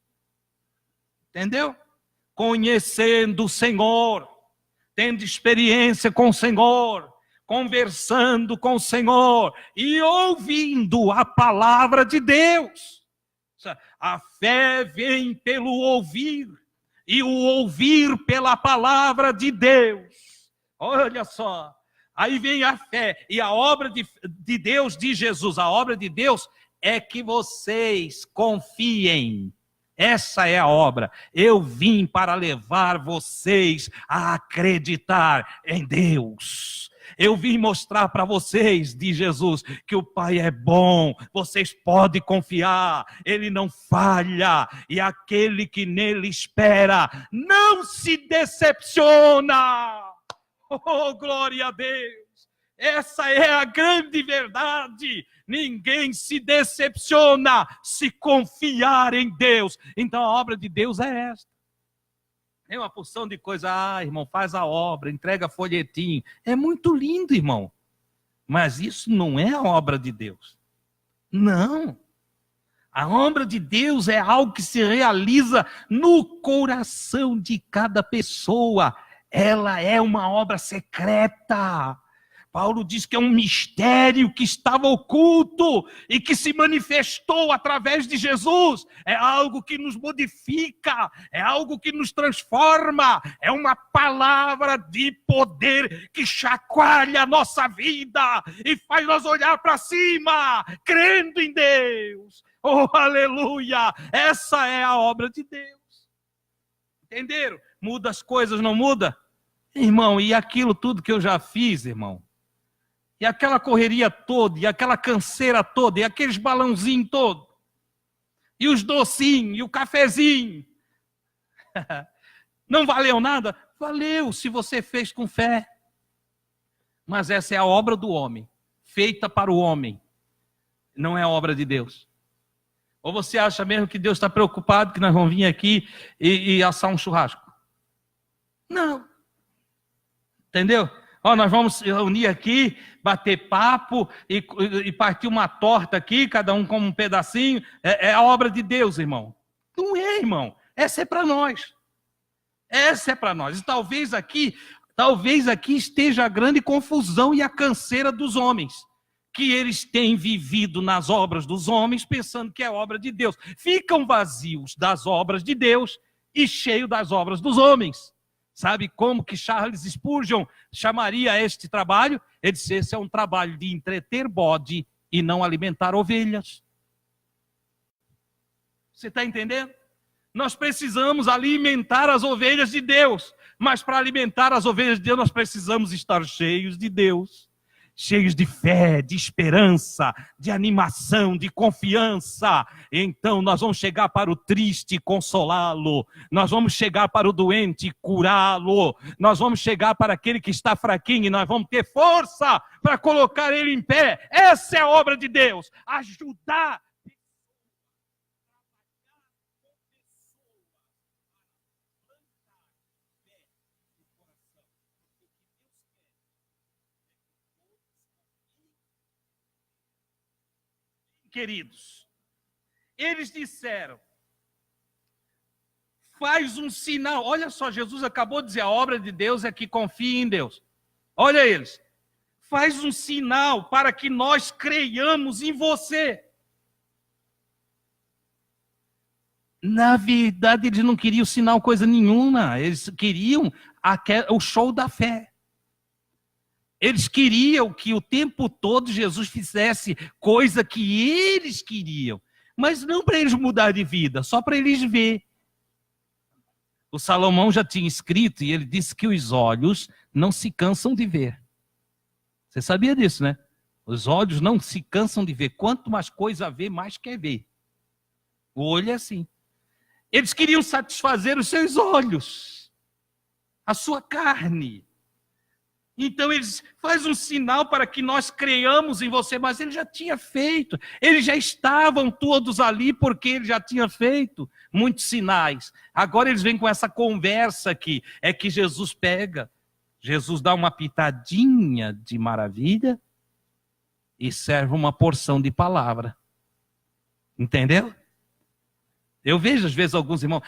Entendeu? Conhecendo o Senhor, tendo experiência com o Senhor, conversando com o Senhor e ouvindo a palavra de Deus. A fé vem pelo ouvir, e o ouvir pela palavra de Deus. Olha só, aí vem a fé, e a obra de Deus, de Jesus, a obra de Deus é que vocês confiem. Essa é a obra. Eu vim para levar vocês a acreditar em Deus. Eu vim mostrar para vocês, de Jesus, que o Pai é bom, vocês podem confiar, Ele não falha, e aquele que nele espera não se decepciona. Oh, glória a Deus! Essa é a grande verdade. Ninguém se decepciona se confiar em Deus. Então a obra de Deus é esta. É uma porção de coisa. Irmão, faz a obra, entrega folhetinho. É muito lindo, irmão. Mas isso não é a obra de Deus. Não. A obra de Deus é algo que se realiza no coração de cada pessoa. Ela é uma obra secreta. Paulo diz que é um mistério que estava oculto e que se manifestou através de Jesus. É algo que nos modifica, é algo que nos transforma, é uma palavra de poder que chacoalha a nossa vida e faz nós olhar para cima, crendo em Deus. Oh, aleluia! Essa é a obra de Deus. Entenderam? Muda as coisas, não muda? Irmão, e aquilo tudo que eu já fiz, irmão? E aquela correria toda, e aquela canseira toda, e aqueles balãozinhos todos, e os docinhos, e o cafezinho. Não valeu nada? Valeu, se você fez com fé. Mas essa é a obra do homem, feita para o homem. Não é a obra de Deus. Ou você acha mesmo que Deus está preocupado que nós vamos vir aqui e assar um churrasco? Não. Entendeu? Nós vamos reunir aqui, bater papo e partir uma torta aqui, cada um com um pedacinho. É a obra de Deus, irmão. Não é, irmão. Essa é para nós. Essa é para nós. E talvez aqui esteja a grande confusão e a canseira dos homens, que eles têm vivido nas obras dos homens, pensando que é obra de Deus. Ficam vazios das obras de Deus e cheios das obras dos homens. Sabe como que Charles Spurgeon chamaria este trabalho? Ele disse, esse é um trabalho de entreter bode e não alimentar ovelhas. Você está entendendo? Nós precisamos alimentar as ovelhas de Deus, mas para alimentar as ovelhas de Deus, nós precisamos estar cheios de Deus. Cheios de fé, de esperança, de animação, de confiança. Então nós vamos chegar para o triste e consolá-lo. Nós vamos chegar para o doente e curá-lo. Nós vamos chegar para aquele que está fraquinho e nós vamos ter força para colocar ele em pé. Essa é a obra de Deus. Ajudar. Queridos, eles disseram, faz um sinal. Olha só, Jesus acabou de dizer, a obra de Deus é que confie em Deus. Olha eles, faz um sinal para que nós creiamos em você. Na verdade, eles não queriam sinal coisa nenhuma, eles queriam o show da fé. Eles queriam que o tempo todo Jesus fizesse coisa que eles queriam, mas não para eles mudar de vida, só para eles ver. O Salomão já tinha escrito e ele disse que os olhos não se cansam de ver. Você sabia disso, né? Os olhos não se cansam de ver. Quanto mais coisa vê, mais quer ver. O olho é assim. Eles queriam satisfazer os seus olhos, a sua carne. Então eles fazem um sinal para que nós creiamos em você, mas ele já tinha feito. Eles já estavam todos ali porque ele já tinha feito muitos sinais. Agora eles vêm com essa conversa aqui, é que Jesus pega, Jesus dá uma pitadinha de maravilha e serve uma porção de palavra. Entendeu? Eu vejo às vezes alguns irmãos,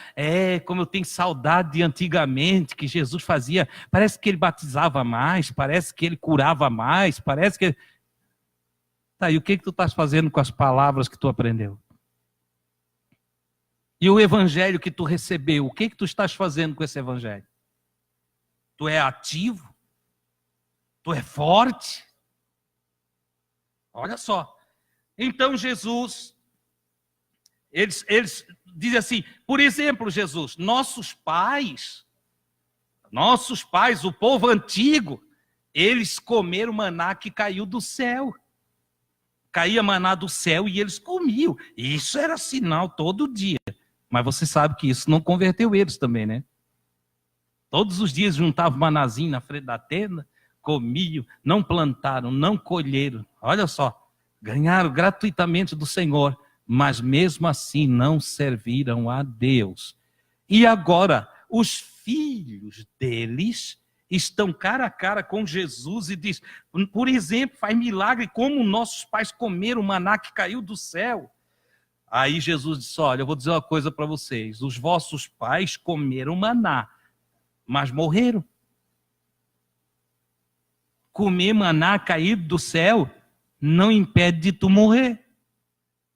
como eu tenho saudade de antigamente, que Jesus fazia, parece que ele batizava mais, parece que ele curava mais, parece que... Tá, e o que tu estás fazendo com as palavras que tu aprendeu? E o evangelho que tu recebeu, o que tu estás fazendo com esse evangelho? Tu é ativo? Tu é forte? Olha só. Então Jesus... Eles dizem assim, por exemplo, Jesus, nossos pais, o povo antigo, eles comeram maná que caiu do céu. Caía maná do céu e eles comiam. Isso era sinal todo dia. Mas você sabe que isso não converteu eles também, né? Todos os dias juntavam manazinho na frente da tenda, comiam, não plantaram, não colheram. Olha só, ganharam gratuitamente do Senhor. Mas mesmo assim não serviram a Deus. E agora, os filhos deles estão cara a cara com Jesus e diz, por exemplo, faz milagre como nossos pais comeram o maná que caiu do céu. Aí Jesus disse, olha, eu vou dizer uma coisa para vocês, os vossos pais comeram maná, mas morreram. Comer maná caído do céu não impede de tu morrer.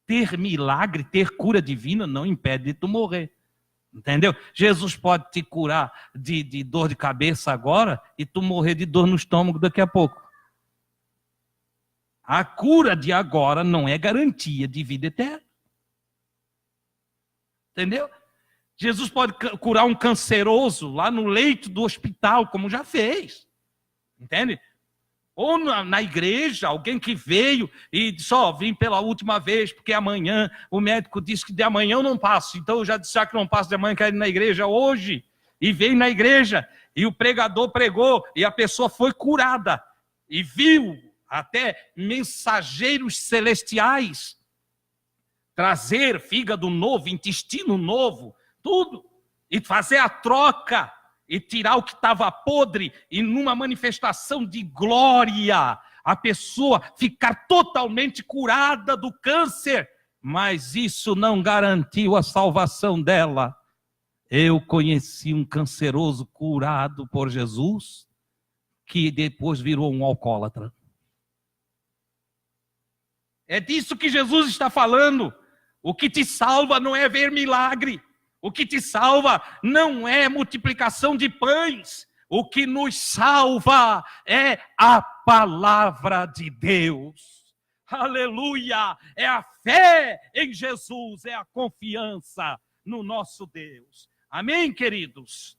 Ter milagre, ter cura divina não impede de tu morrer. Entendeu? Jesus pode te curar de dor de cabeça agora e tu morrer de dor no estômago daqui a pouco. A cura de agora não é garantia de vida eterna. Entendeu? Jesus pode curar um canceroso lá no leito do hospital, como já fez. Entende? Ou na igreja, alguém que veio e disse, vim pela última vez, porque amanhã o médico disse que de amanhã eu não passo. Então eu já disse que não passo de amanhã, quero ir na igreja hoje. E veio na igreja, e o pregador pregou, e a pessoa foi curada. E viu até mensageiros celestiais trazer fígado novo, intestino novo, tudo. E fazer a troca. E tirar o que estava podre, e numa manifestação de glória, a pessoa ficar totalmente curada do câncer. Mas isso não garantiu a salvação dela. Eu conheci um canceroso curado por Jesus, que depois virou um alcoólatra. É disso que Jesus está falando. O que te salva não é ver milagre. O que te salva não é multiplicação de pães. O que nos salva é a palavra de Deus. Aleluia! É a fé em Jesus, é a confiança no nosso Deus. Amém, queridos?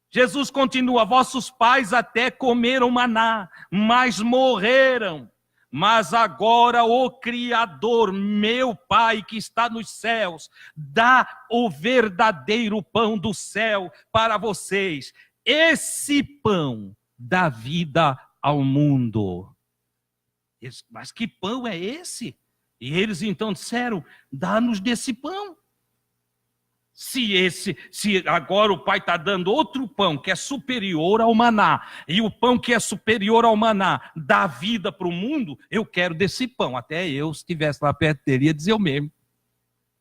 Jesus continua: vossos pais até comeram maná, mas morreram. Mas agora o Criador, meu Pai que está nos céus, dá o verdadeiro pão do céu para vocês. Esse pão dá vida ao mundo. Mas que pão é esse? E eles então disseram: dá-nos desse pão. Se agora o Pai está dando outro pão que é superior ao maná, e o pão que é superior ao maná dá vida para o mundo, eu quero desse pão. Até eu, se estivesse lá perto dele, ia dizer o mesmo.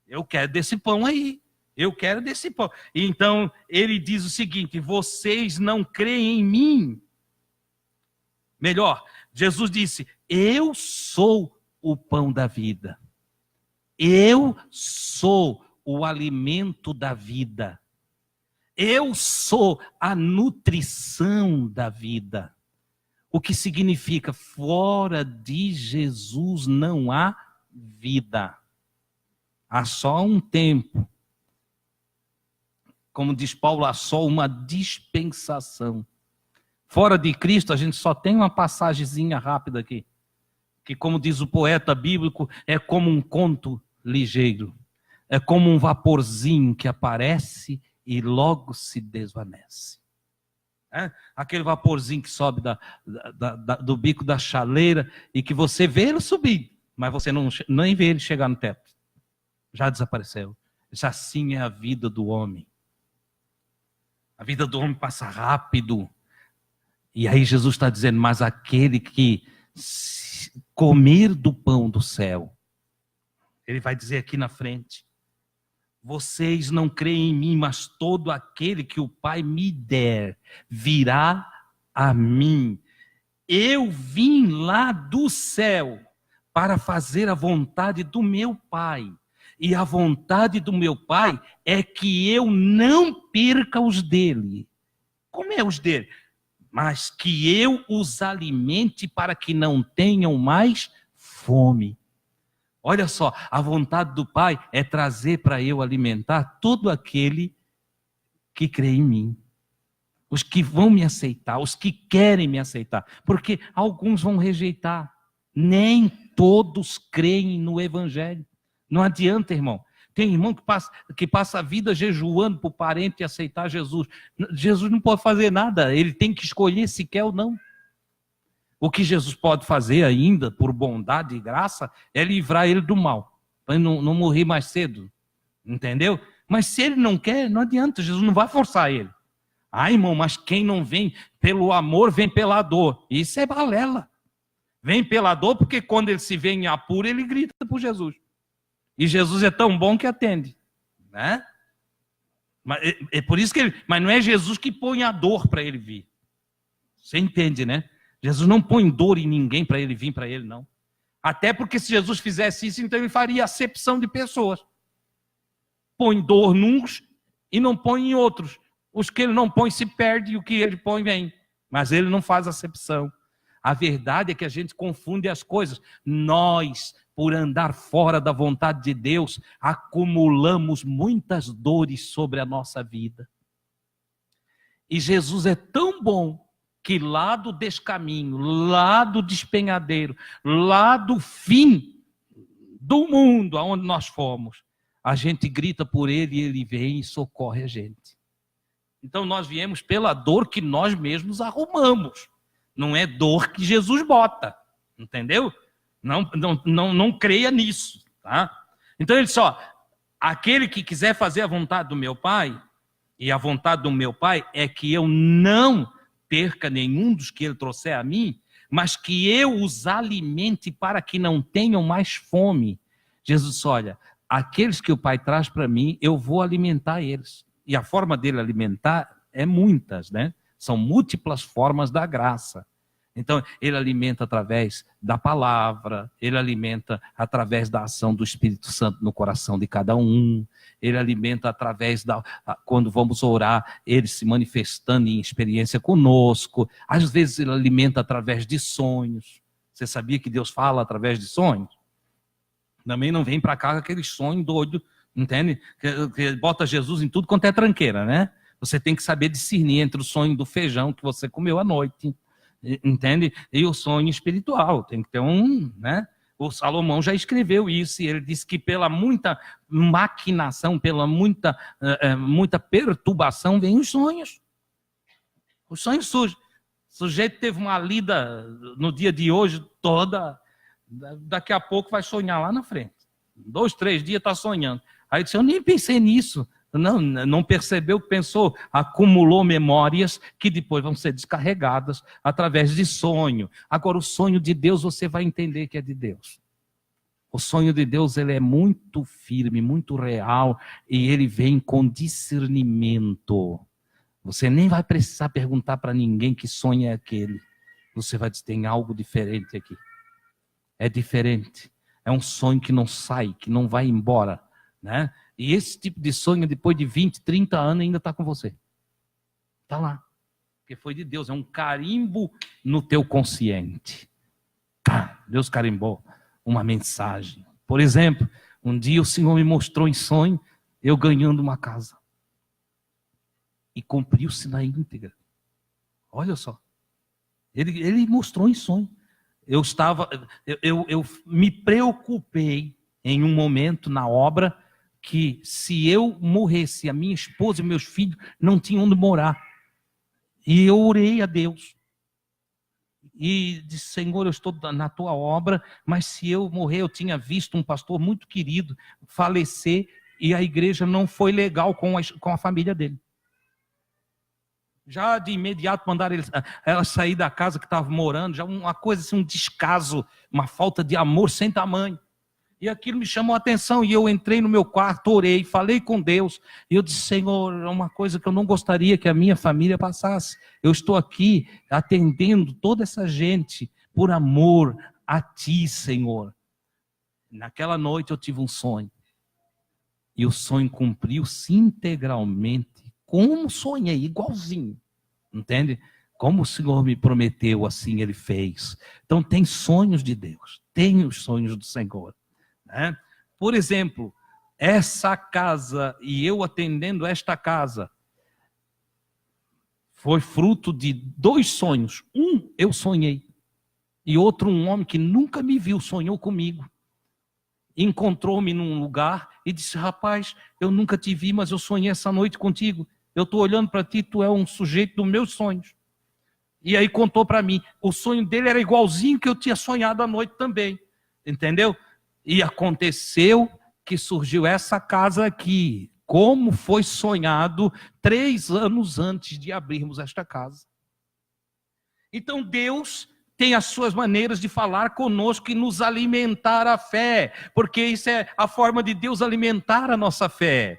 Eu quero desse pão aí. Eu quero desse pão. Então, ele diz o seguinte: vocês não creem em mim. Melhor, Jesus disse: eu sou o pão da vida. Eu sou o alimento da vida. Eu sou a nutrição da vida. O que significa, fora de Jesus não há vida. Há só um tempo. Como diz Paulo, há só uma dispensação. Fora de Cristo, a gente só tem uma passagemzinha rápida aqui. Que, como diz o poeta bíblico, é como um conto ligeiro. É como um vaporzinho que aparece e logo se desvanece. Aquele vaporzinho que sobe do bico da chaleira e que você vê ele subir, mas você nem vê ele chegar no teto. Já desapareceu. Assim é a vida do homem. A vida do homem passa rápido. E aí Jesus está dizendo: mas aquele que comer do pão do céu, ele vai dizer aqui na frente: vocês não creem em mim, mas todo aquele que o Pai me der virá a mim. Eu vim lá do céu para fazer a vontade do meu Pai. E a vontade do meu Pai é que eu não perca os dele. Como é os dele? Mas que eu os alimente para que não tenham mais fome. Olha só, a vontade do Pai é trazer para eu alimentar todo aquele que crê em mim. Os que vão me aceitar, os que querem me aceitar. Porque alguns vão rejeitar. Nem todos creem no Evangelho. Não adianta, irmão. Tem irmão que passa a vida jejuando para o parente aceitar Jesus. Jesus não pode fazer nada. Ele tem que escolher se quer ou não. O que Jesus pode fazer ainda, por bondade e graça, é livrar ele do mal, para ele não morrer mais cedo, entendeu? Mas se ele não quer, não adianta, Jesus não vai forçar ele. Ah, irmão, mas quem não vem pelo amor, vem pela dor. Isso é balela. Vem pela dor, porque quando ele se vê em apuro, ele grita por Jesus. E Jesus é tão bom que atende, né? Mas é por isso que mas não é Jesus que põe a dor para ele vir. Você entende, né? Jesus não põe dor em ninguém para ele vir para ele, não. Até porque se Jesus fizesse isso, então ele faria acepção de pessoas. Põe dor nuns e não põe em outros. Os que ele não põe se perde e o que ele põe vem. Mas ele não faz acepção. A verdade é que a gente confunde as coisas. Nós, por andar fora da vontade de Deus, acumulamos muitas dores sobre a nossa vida. E Jesus é tão bom que lá do descaminho, lá do despenhadeiro, lá do fim do mundo aonde nós fomos, a gente grita por ele e ele vem e socorre a gente. Então nós viemos pela dor que nós mesmos arrumamos. Não é dor que Jesus bota, entendeu? Não creia nisso, tá? Então ele só, aquele que quiser fazer a vontade do meu Pai, e a vontade do meu Pai é que eu não perca nenhum dos que ele trouxer a mim, mas que eu os alimente para que não tenham mais fome. Jesus disse: olha, aqueles que o Pai traz para mim, eu vou alimentar eles. E a forma dele alimentar é muitas, né? São múltiplas formas da graça. Então, ele alimenta através da palavra, ele alimenta através da ação do Espírito Santo no coração de cada um, ele alimenta através quando vamos orar, ele se manifestando em experiência conosco, às vezes ele alimenta através de sonhos. Você sabia que Deus fala através de sonhos? Também não vem para cá com aquele sonho doido, entende? Que bota Jesus em tudo quanto é tranqueira, né? Você tem que saber discernir entre o sonho do feijão que você comeu à noite, entende? E o sonho espiritual. Tem que ter né? O Salomão já escreveu isso, e ele disse que pela muita maquinação, pela muita perturbação, vem os sonhos. Os sonhos surgem. O sujeito teve uma lida no dia de hoje toda, daqui a pouco vai sonhar lá na frente. 2, 3 dias está sonhando. Aí disse, eu nem pensei nisso. Não percebeu, pensou, acumulou memórias que depois vão ser descarregadas através de sonho. Agora, o sonho de Deus, você vai entender que é de Deus. O sonho de Deus, ele é muito firme, muito real, e ele vem com discernimento. Você nem vai precisar perguntar para ninguém que sonho é aquele. Você vai dizer, tem algo diferente aqui. É diferente. É um sonho que não sai, que não vai embora, né? E esse tipo de sonho, depois de 20, 30 anos, ainda está com você. Está lá. Porque foi de Deus. É um carimbo no teu consciente. Deus carimbou uma mensagem. Por exemplo, um dia o Senhor me mostrou em sonho, eu ganhando uma casa. E cumpriu-se na íntegra. Olha só. Ele mostrou em sonho. Eu me preocupei em um momento na obra que se eu morresse, a minha esposa e meus filhos não tinham onde morar. E eu orei a Deus. E disse, Senhor, eu estou na tua obra, mas se eu morrer, eu tinha visto um pastor muito querido falecer e a igreja não foi legal com a família dele. Já de imediato mandaram ela sair da casa que estava morando, já uma coisa assim, um descaso, uma falta de amor sem tamanho. E aquilo me chamou a atenção, e eu entrei no meu quarto, orei, falei com Deus, e eu disse, Senhor, é uma coisa que eu não gostaria que a minha família passasse. Eu estou aqui atendendo toda essa gente por amor a Ti, Senhor. Naquela noite eu tive um sonho, e o sonho cumpriu-se integralmente, como sonhei, igualzinho, entende? Como o Senhor me prometeu, assim Ele fez. Então tem sonhos de Deus, tem os sonhos do Senhor. Né? Por exemplo, essa casa e eu atendendo esta casa foi fruto de 2 sonhos. Um, eu sonhei. E outro, um homem que nunca me viu, sonhou comigo. Encontrou-me num lugar e disse, rapaz, eu nunca te vi, mas eu sonhei essa noite contigo. Eu estou olhando para ti, tu é um sujeito dos meus sonhos. E aí contou para mim. O sonho dele era igualzinho que eu tinha sonhado à noite também. Entendeu? E aconteceu que surgiu essa casa aqui, como foi sonhado 3 anos antes de abrirmos esta casa. Então Deus tem as suas maneiras de falar conosco e nos alimentar a fé, porque isso é a forma de Deus alimentar a nossa fé,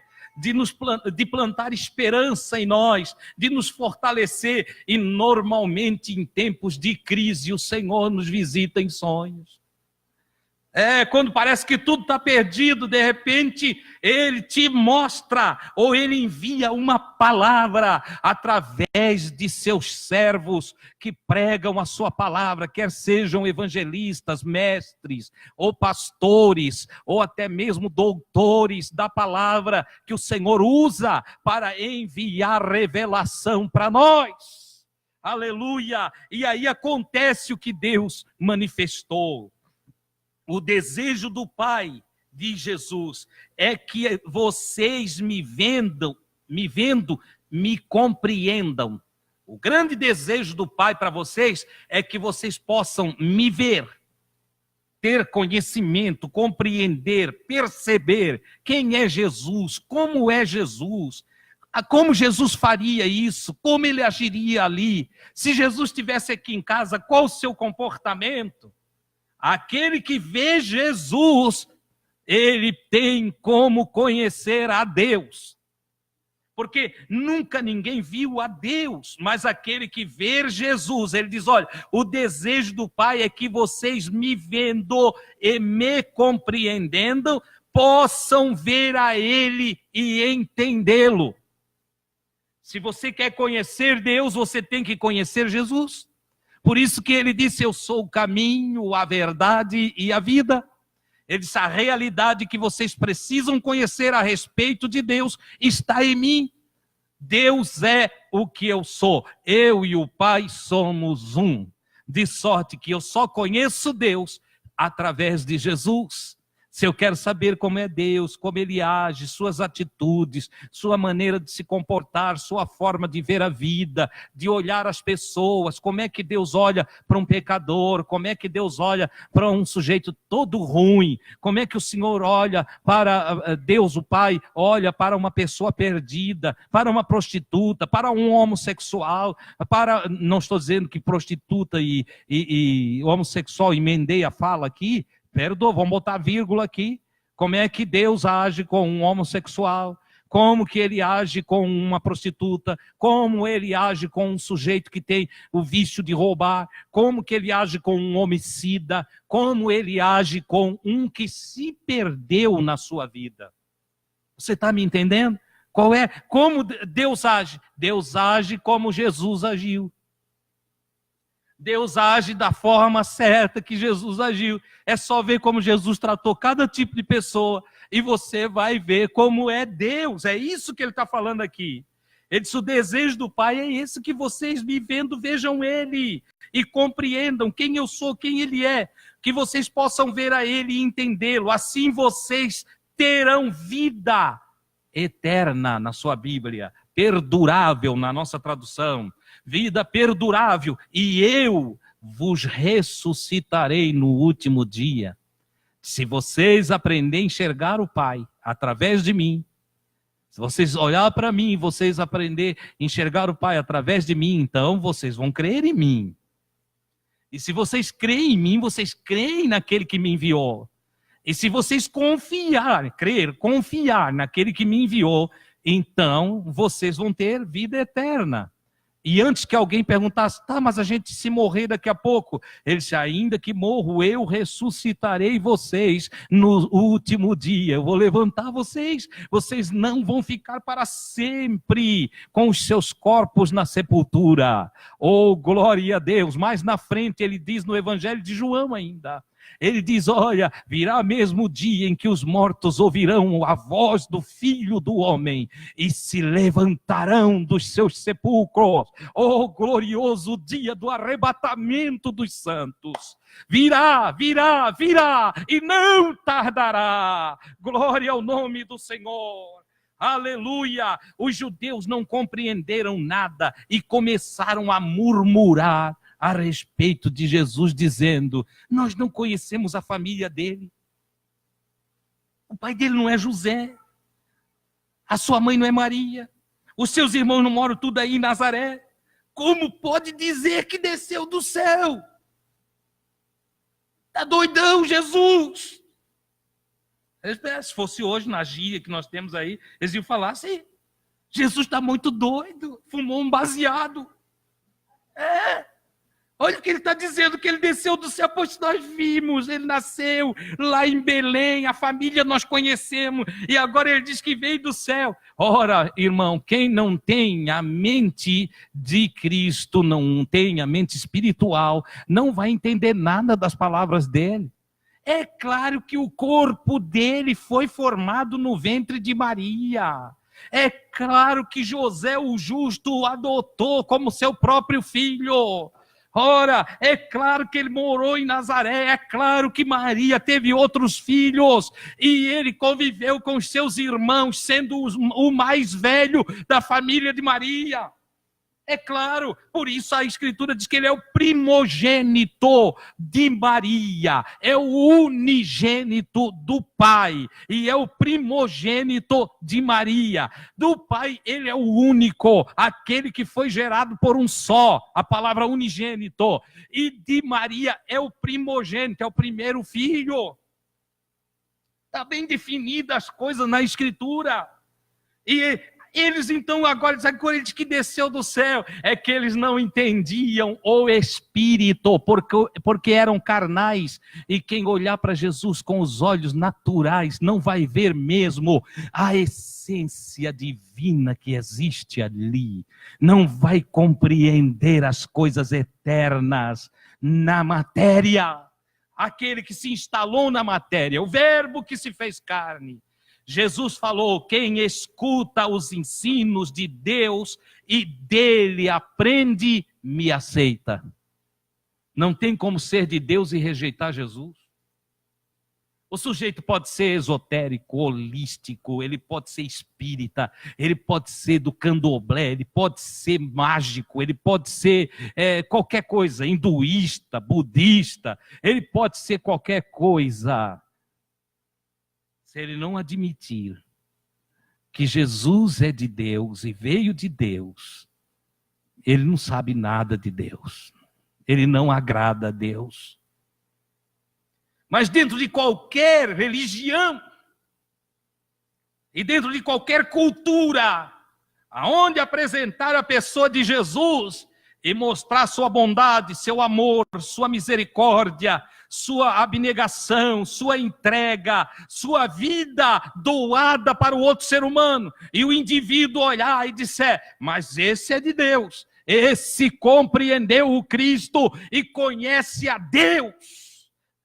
de plantar esperança em nós, de nos fortalecer, e normalmente em tempos de crise o Senhor nos visita em sonhos. Quando parece que tudo está perdido, de repente Ele te mostra, ou Ele envia uma palavra através de seus servos que pregam a sua palavra, quer sejam evangelistas, mestres, ou pastores, ou até mesmo doutores da palavra que o Senhor usa para enviar revelação para nós. Aleluia! E aí acontece o que Deus manifestou. O desejo do Pai de Jesus é que vocês me vendo, me compreendam. O grande desejo do Pai para vocês é que vocês possam me ver, ter conhecimento, compreender, perceber quem é Jesus, como Jesus faria isso, como Ele agiria ali. Se Jesus estivesse aqui em casa, qual o seu comportamento? Aquele que vê Jesus, ele tem como conhecer a Deus. Porque nunca ninguém viu a Deus, mas aquele que vê Jesus, ele diz, olha, o desejo do Pai é que vocês me vendo e me compreendendo, possam ver a Ele e entendê-lo. Se você quer conhecer Deus, você tem que conhecer Jesus. Por isso que ele disse, eu sou o caminho, a verdade e a vida. Ele disse, a realidade que vocês precisam conhecer a respeito de Deus está em mim. Deus é o que eu sou. Eu e o Pai somos um. De sorte que eu só conheço Deus através de Jesus. Se eu quero saber como é Deus, como Ele age, suas atitudes, sua maneira de se comportar, sua forma de ver a vida, de olhar as pessoas, como é que Deus olha para um pecador, como é que Deus olha para um sujeito todo ruim, como é que o Senhor olha para Deus, o Pai, olha para uma pessoa perdida, para uma prostituta, para um homossexual, não estou dizendo que prostituta e homossexual emendei a fala aqui, perdoa, vamos botar vírgula aqui. Como é que Deus age com um homossexual? Como que ele age com uma prostituta? Como ele age com um sujeito que tem o vício de roubar? Como que ele age com um homicida? Como ele age com um que se perdeu na sua vida? Você está me entendendo? Como Deus age? Deus age como Jesus agiu. Deus age da forma certa que Jesus agiu. É só ver como Jesus tratou cada tipo de pessoa e você vai ver como é Deus. É isso que ele está falando aqui. Ele disse, o desejo do Pai é esse, que vocês me vendo vejam Ele e compreendam quem eu sou, quem Ele é. Que vocês possam ver a Ele e entendê-lo. Assim vocês terão vida eterna na sua Bíblia. Perdurável na nossa tradução. Vida perdurável, e eu vos ressuscitarei no último dia. Se vocês aprenderem a enxergar o Pai através de mim, se vocês olharem para mim, vocês aprenderem a enxergar o Pai através de mim, então vocês vão crer em mim. E se vocês creem em mim, vocês creem naquele que me enviou. E se vocês confiar naquele que me enviou, então vocês vão ter vida eterna. E antes que alguém perguntasse, tá, mas a gente se morrer daqui a pouco, ele disse, ainda que morro, eu ressuscitarei vocês no último dia, eu vou levantar vocês, vocês não vão ficar para sempre com os seus corpos na sepultura. Oh, glória a Deus! Mais na frente ele diz no Evangelho de João ainda, ele diz, olha, virá mesmo o dia em que os mortos ouvirão a voz do Filho do Homem e se levantarão dos seus sepulcros. Oh, glorioso dia do arrebatamento dos santos. Virá e não tardará. Glória ao nome do Senhor. Aleluia! Os judeus não compreenderam nada e começaram a murmurar a respeito de Jesus, dizendo, nós não conhecemos a família dele. O pai dele não é José. A sua mãe não é Maria. Os seus irmãos não moram tudo aí em Nazaré. Como pode dizer que desceu do céu? Está doidão, Jesus! Se fosse hoje, na gíria que nós temos aí, eles iam falar assim, Jesus está muito doido, fumou um baseado. Olha o que ele está dizendo, que ele desceu do céu, pois nós vimos, ele nasceu lá em Belém, a família nós conhecemos, e agora ele diz que veio do céu. Ora, irmão, quem não tem a mente de Cristo, não tem a mente espiritual, não vai entender nada das palavras dele. É claro que o corpo dele foi formado no ventre de Maria. É claro que José o justo o adotou como seu próprio filho. Ora, é claro que ele morou em Nazaré, é claro que Maria teve outros filhos, e ele conviveu com os seus irmãos, sendo o mais velho da família de Maria. É claro, por isso a Escritura diz que ele é o primogênito de Maria, é o unigênito do Pai, e é o primogênito de Maria. Do Pai, ele é o único, aquele que foi gerado por um só, a palavra unigênito. E de Maria é o primogênito, é o primeiro filho. Está bem definidas as coisas na Escritura. E Eles então agora dizem que desceu do céu. É que eles não entendiam o Espírito, porque eram carnais. E quem olhar para Jesus com os olhos naturais não vai ver mesmo a essência divina que existe ali. Não vai compreender as coisas eternas na matéria. Aquele que se instalou na matéria, o verbo que se fez carne. Jesus falou: quem escuta os ensinos de Deus e dele aprende, me aceita. Não tem como ser de Deus e rejeitar Jesus. O sujeito pode ser esotérico, holístico, ele pode ser espírita, ele pode ser do candomblé, ele pode ser mágico, ele pode ser qualquer coisa, hinduísta, budista, ele pode ser qualquer coisa. Se ele não admitir que Jesus é de Deus e veio de Deus, ele não sabe nada de Deus. Ele não agrada a Deus. Mas dentro de qualquer religião e dentro de qualquer cultura, aonde apresentar a pessoa de Jesus e mostrar sua bondade, seu amor, sua misericórdia, sua abnegação, sua entrega, sua vida doada para o outro ser humano, e o indivíduo olhar e disser: mas esse é de Deus, esse compreendeu o Cristo e conhece a Deus.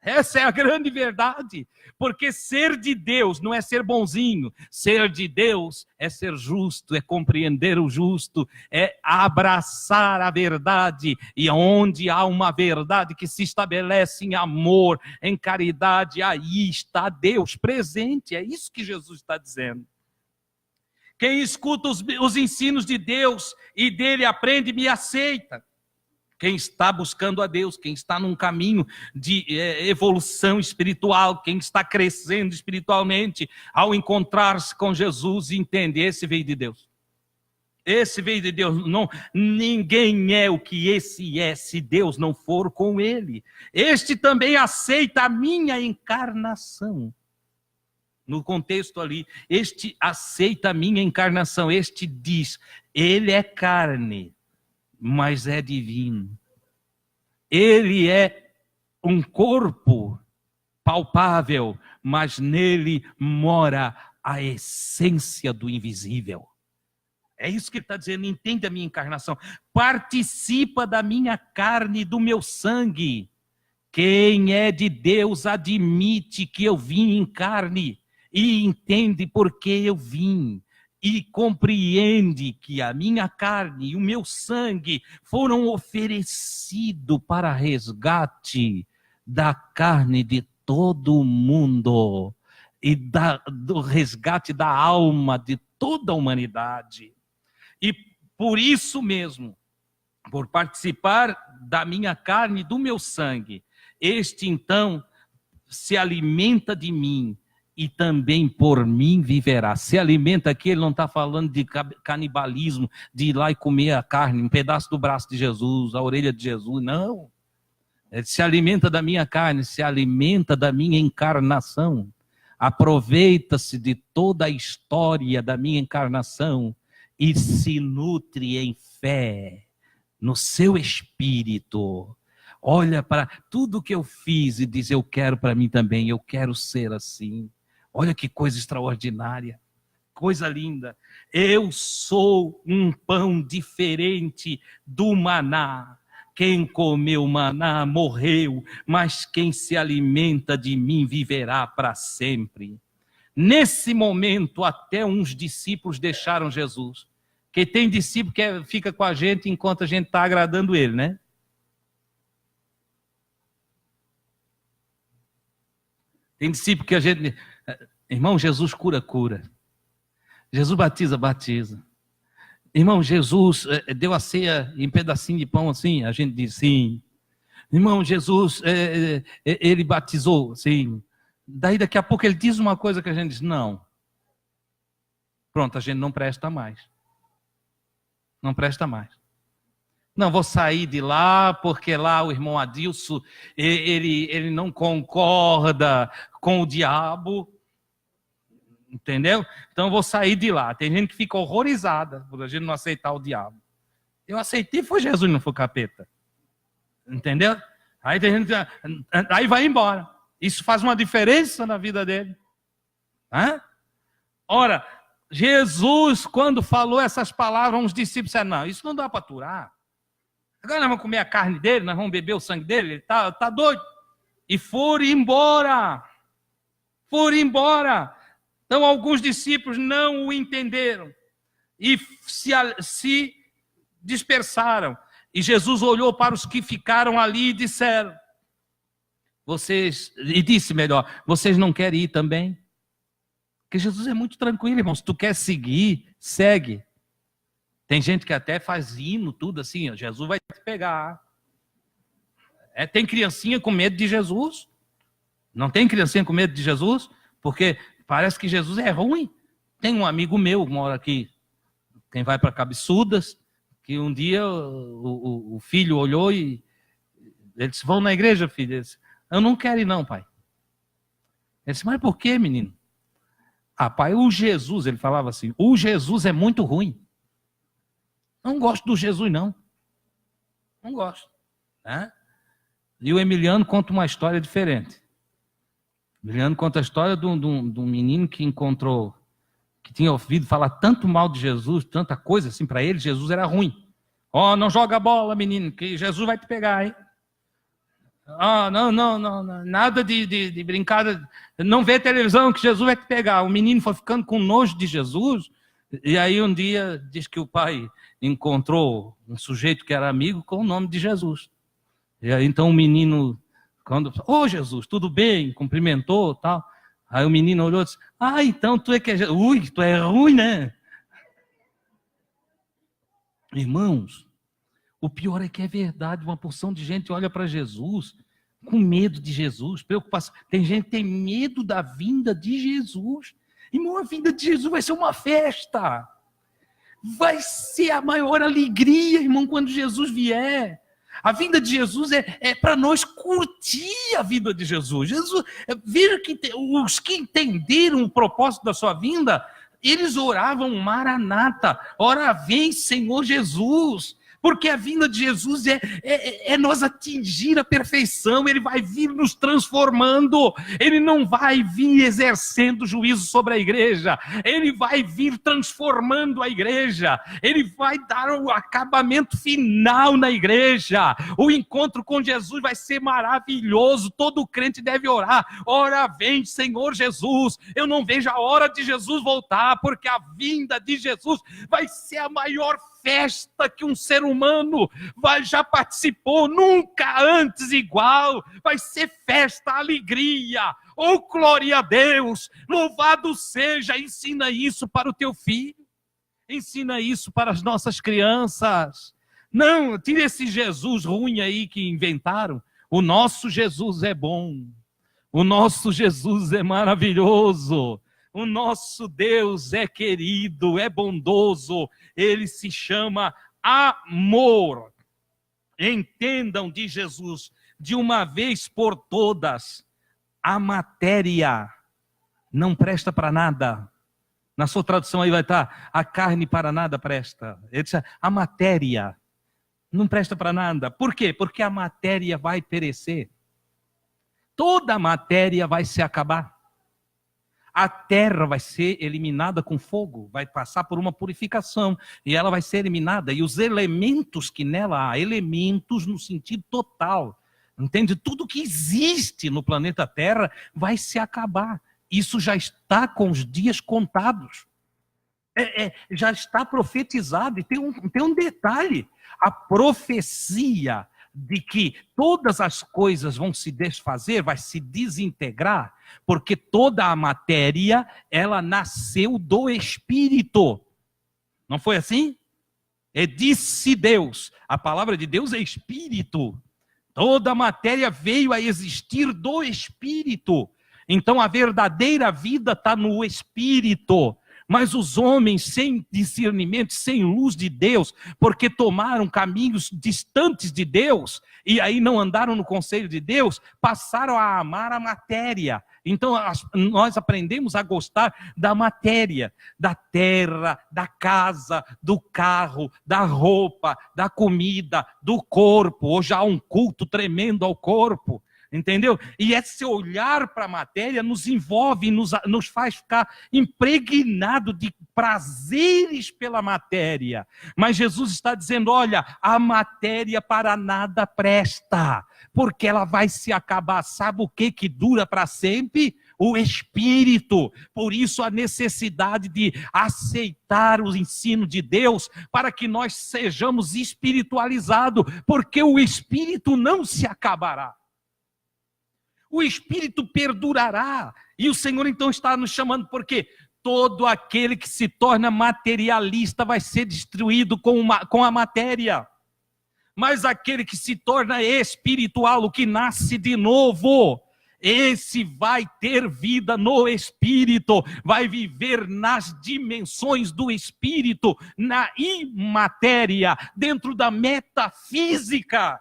Essa é a grande verdade, porque ser de Deus não é ser bonzinho, ser de Deus é ser justo, é compreender o justo, é abraçar a verdade, e onde há uma verdade que se estabelece em amor, em caridade, aí está Deus presente, é isso que Jesus está dizendo. Quem escuta os ensinos de Deus e dele aprende, me aceita. Quem está buscando a Deus, quem está num caminho de evolução espiritual, quem está crescendo espiritualmente, ao encontrar-se com Jesus, entende: esse veio de Deus. Esse veio de Deus. Não, ninguém é o que esse é, se Deus não for com ele. Este também aceita a minha encarnação. No contexto ali, este aceita a minha encarnação. Este diz: ele é carne, mas é divino. Ele é um corpo palpável, mas nele mora a essência do invisível. É isso que ele está dizendo: entende a minha encarnação. Participa da minha carne e do meu sangue. Quem é de Deus admite que eu vim em carne e entende por que eu vim. E compreende que a minha carne e o meu sangue foram oferecidos para resgate da carne de todo mundo e do resgate da alma de toda a humanidade. E por isso mesmo, por participar da minha carne e do meu sangue, este então se alimenta de mim, e também por mim viverá. Se alimenta aqui, ele não está falando de canibalismo, de ir lá e comer a carne, um pedaço do braço de Jesus, a orelha de Jesus, não. Ele se alimenta da minha carne, se alimenta da minha encarnação. Aproveita-se de toda a história da minha encarnação e se nutre em fé, no seu espírito. Olha para tudo que eu fiz e diz: eu quero para mim também, eu quero ser assim. Olha que coisa extraordinária, coisa linda. Eu sou um pão diferente do maná. Quem comeu maná morreu, mas quem se alimenta de mim viverá para sempre. Nesse momento, até uns discípulos deixaram Jesus. Porque tem discípulo que fica com a gente enquanto a gente está agradando ele, né? Tem discípulo que a gente... Irmão, Jesus cura, cura. Jesus batiza, batiza. Irmão, Jesus deu a ceia em pedacinho de pão assim? A gente diz sim. Irmão, Jesus, ele batizou, sim. Daí daqui a pouco ele diz uma coisa que a gente diz: não. Pronto, a gente não presta mais. Não presta mais. Não, vou sair de lá, porque lá o irmão Adilson, ele não concorda com o diabo. Entendeu? Então eu vou sair de lá. Tem gente que fica horrorizada por a gente não aceitar o diabo. Eu aceitei, foi Jesus, não foi capeta. Entendeu? Aí tem gente, aí vai embora. Isso faz uma diferença na vida dele. Hã? Ora, Jesus, quando falou essas palavras, uns discípulos disseram, não, isso não dá para aturar. Agora nós vamos comer a carne dele, nós vamos beber o sangue dele, ele tá doido. E foram embora. Foram embora. Então alguns discípulos não o entenderam. E se dispersaram. E Jesus olhou para os que ficaram ali e disseram, vocês não querem ir também? Porque Jesus é muito tranquilo, irmão. Se tu quer seguir, segue. Tem gente que até faz hino, tudo assim, ó, Jesus vai te pegar. Tem criancinha com medo de Jesus. Não tem criancinha com medo de Jesus? Porque parece que Jesus é ruim. Tem um amigo meu que mora aqui, quem vai para Cabeçudas, que um dia o filho olhou e ele disse, vão na igreja, filho? Ele disse, eu não quero ir não, pai. Ele disse, mas por que, menino? Ah, pai, o Jesus, ele falava assim, o Jesus é muito ruim. Não gosto do Jesus, não. Não gosto. Né? E o Emiliano conta uma história diferente. O Emiliano conta a história de um menino que encontrou, que tinha ouvido falar tanto mal de Jesus, tanta coisa assim para ele, Jesus era ruim. Ó, não joga bola, menino, que Jesus vai te pegar, hein? Ah, não, nada de brincadeira, não vê televisão que Jesus vai te pegar. O menino foi ficando com nojo de Jesus, e aí um dia diz que o pai encontrou um sujeito que era amigo com o nome de Jesus. E aí então o menino, quando, Jesus, tudo bem? Cumprimentou e tal. Aí o menino olhou e disse, então tu é que é Jesus. Ui, tu é ruim, né? Irmãos, o pior é que é verdade, uma porção de gente olha para Jesus com medo de Jesus, preocupação. Tem gente que tem medo da vinda de Jesus. Irmão, a vinda de Jesus vai ser uma festa. Vai ser a maior alegria, irmão, quando Jesus vier. A vinda de Jesus é para nós curtir a vida de Jesus. Veja que os que entenderam o propósito da sua vinda, eles oravam Maranata, ora vem Senhor Jesus. Porque a vinda de Jesus é nós atingir a perfeição, ele vai vir nos transformando, ele não vai vir exercendo juízo sobre a igreja, ele vai vir transformando a igreja, ele vai dar o acabamento final na igreja, o encontro com Jesus vai ser maravilhoso, todo crente deve orar, ora vem Senhor Jesus, eu não vejo a hora de Jesus voltar, porque a vinda de Jesus vai ser a maior festa que um ser humano já participou, nunca antes igual, vai ser festa, alegria, glória a Deus, louvado seja, ensina isso para o teu filho, ensina isso para as nossas crianças, não, tira esse Jesus ruim aí que inventaram, o nosso Jesus é bom, o nosso Jesus é maravilhoso, o nosso Deus é querido, é bondoso, ele se chama amor. Entendam de Jesus, de uma vez por todas, a matéria não presta para nada. Na sua tradução aí vai estar, a carne para nada presta. Ele diz, a matéria não presta para nada. Por quê? Porque a matéria vai perecer. Toda a matéria vai se acabar. A terra vai ser eliminada com fogo, vai passar por uma purificação e ela vai ser eliminada. E os elementos que nela há, elementos no sentido total, entende? Tudo que existe no planeta Terra vai se acabar. Isso já está com os dias contados. Já está profetizado. E tem um detalhe, a profecia de que todas as coisas vão se desfazer, vai se desintegrar, porque toda a matéria, ela nasceu do Espírito. Não foi assim? Disse Deus. A palavra de Deus é Espírito. Toda a matéria veio a existir do Espírito. Então a verdadeira vida está no Espírito. Mas os homens sem discernimento, sem luz de Deus, porque tomaram caminhos distantes de Deus, e aí não andaram no conselho de Deus, passaram a amar a matéria. Então nós aprendemos a gostar da matéria, da terra, da casa, do carro, da roupa, da comida, do corpo. Hoje há um culto tremendo ao corpo. Entendeu? E esse olhar para a matéria nos envolve, nos faz ficar impregnado de prazeres pela matéria. Mas Jesus está dizendo, olha, a matéria para nada presta, porque ela vai se acabar. Sabe o que dura para sempre? O Espírito. Por isso a necessidade de aceitar o ensino de Deus, para que nós sejamos espiritualizados, porque o Espírito não se acabará. O Espírito perdurará. E o Senhor então está nos chamando, porque todo aquele que se torna materialista vai ser destruído com a matéria. Mas aquele que se torna espiritual, o que nasce de novo, esse vai ter vida no Espírito, vai viver nas dimensões do Espírito, na imatéria, dentro da metafísica.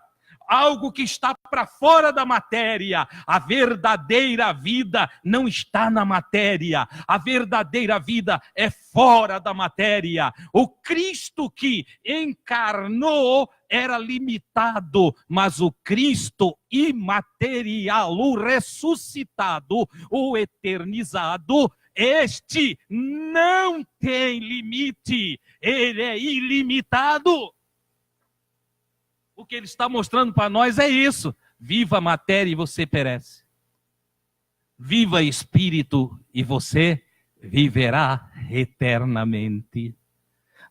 Algo que está para fora da matéria. A verdadeira vida não está na matéria. A verdadeira vida é fora da matéria. O Cristo que encarnou era limitado, mas o Cristo imaterial, o ressuscitado, o eternizado, este não tem limite. Ele é ilimitado. O que ele está mostrando para nós é isso. Viva a matéria e você perece. Viva espírito e você viverá eternamente.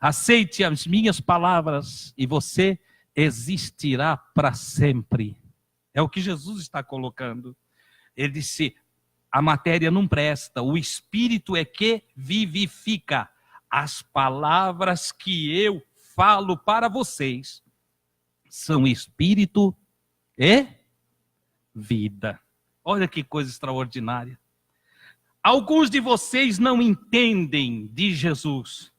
Aceite as minhas palavras e você existirá para sempre. É o que Jesus está colocando. Ele disse, a matéria não presta, o espírito é que vivifica. As palavras que eu falo para vocês são espírito e vida. Olha que coisa extraordinária. Alguns de vocês não entendem de Jesus,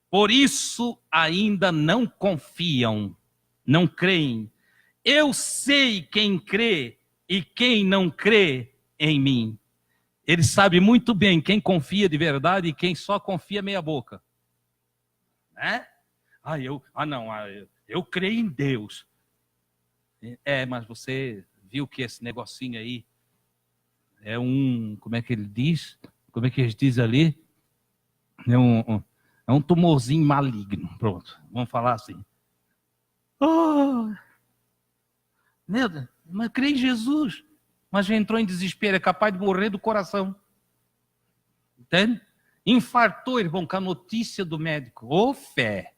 por isso ainda não confiam, não creem. Eu sei quem crê e quem não crê em mim. Ele sabe muito bem quem confia de verdade e quem só confia meia boca. Né? Eu creio em Deus. Mas você viu que esse negocinho aí é como é que ele diz? Como é que eles dizem ali? É um tumorzinho maligno. Pronto, vamos falar assim. Meu Deus, mas crê em Jesus. Mas já entrou em desespero, é capaz de morrer do coração. Entende? Infartou, irmão, com a notícia do médico. Ô fé!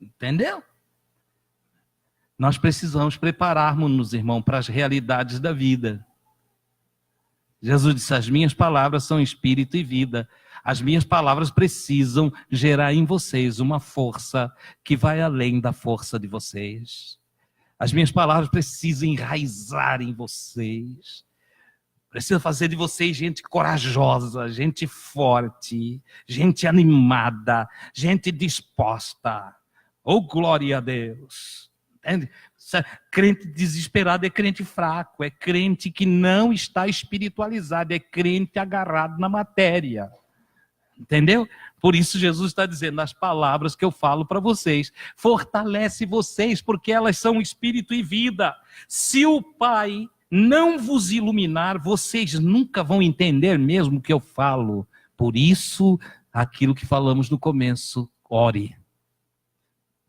Entendeu? Nós precisamos prepararmos-nos, irmão, para as realidades da vida. Jesus disse, as minhas palavras são espírito e vida. As minhas palavras precisam gerar em vocês uma força que vai além da força de vocês. As minhas palavras precisam enraizar em vocês. Precisa fazer de vocês gente corajosa, gente forte, gente animada, gente disposta. Oh, glória a Deus! Entende? Crente desesperado é crente fraco, é crente que não está espiritualizado, é crente agarrado na matéria. Entendeu? Por isso Jesus está dizendo, as palavras que eu falo para vocês, fortalece vocês, porque elas são espírito e vida. Se o Pai não vos iluminar, vocês nunca vão entender mesmo o que eu falo. Por isso, aquilo que falamos no começo, ore.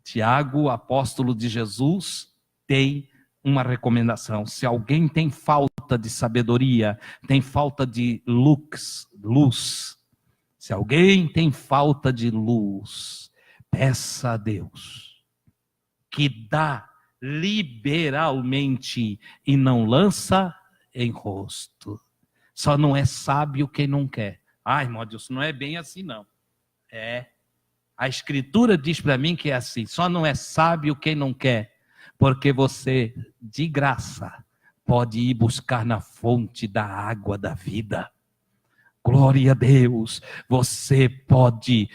Tiago, apóstolo de Jesus, tem uma recomendação. Se alguém tem falta de sabedoria, tem falta de luz, se alguém tem falta de luz, peça a Deus, que dá liberalmente e não lança em rosto. Só não é sábio quem não quer. Ai, irmão Deus, não é bem assim não. A Escritura diz para mim que é assim, só não é sábio quem não quer, porque você, de graça, pode ir buscar na fonte da água da vida. Glória a Deus, você pode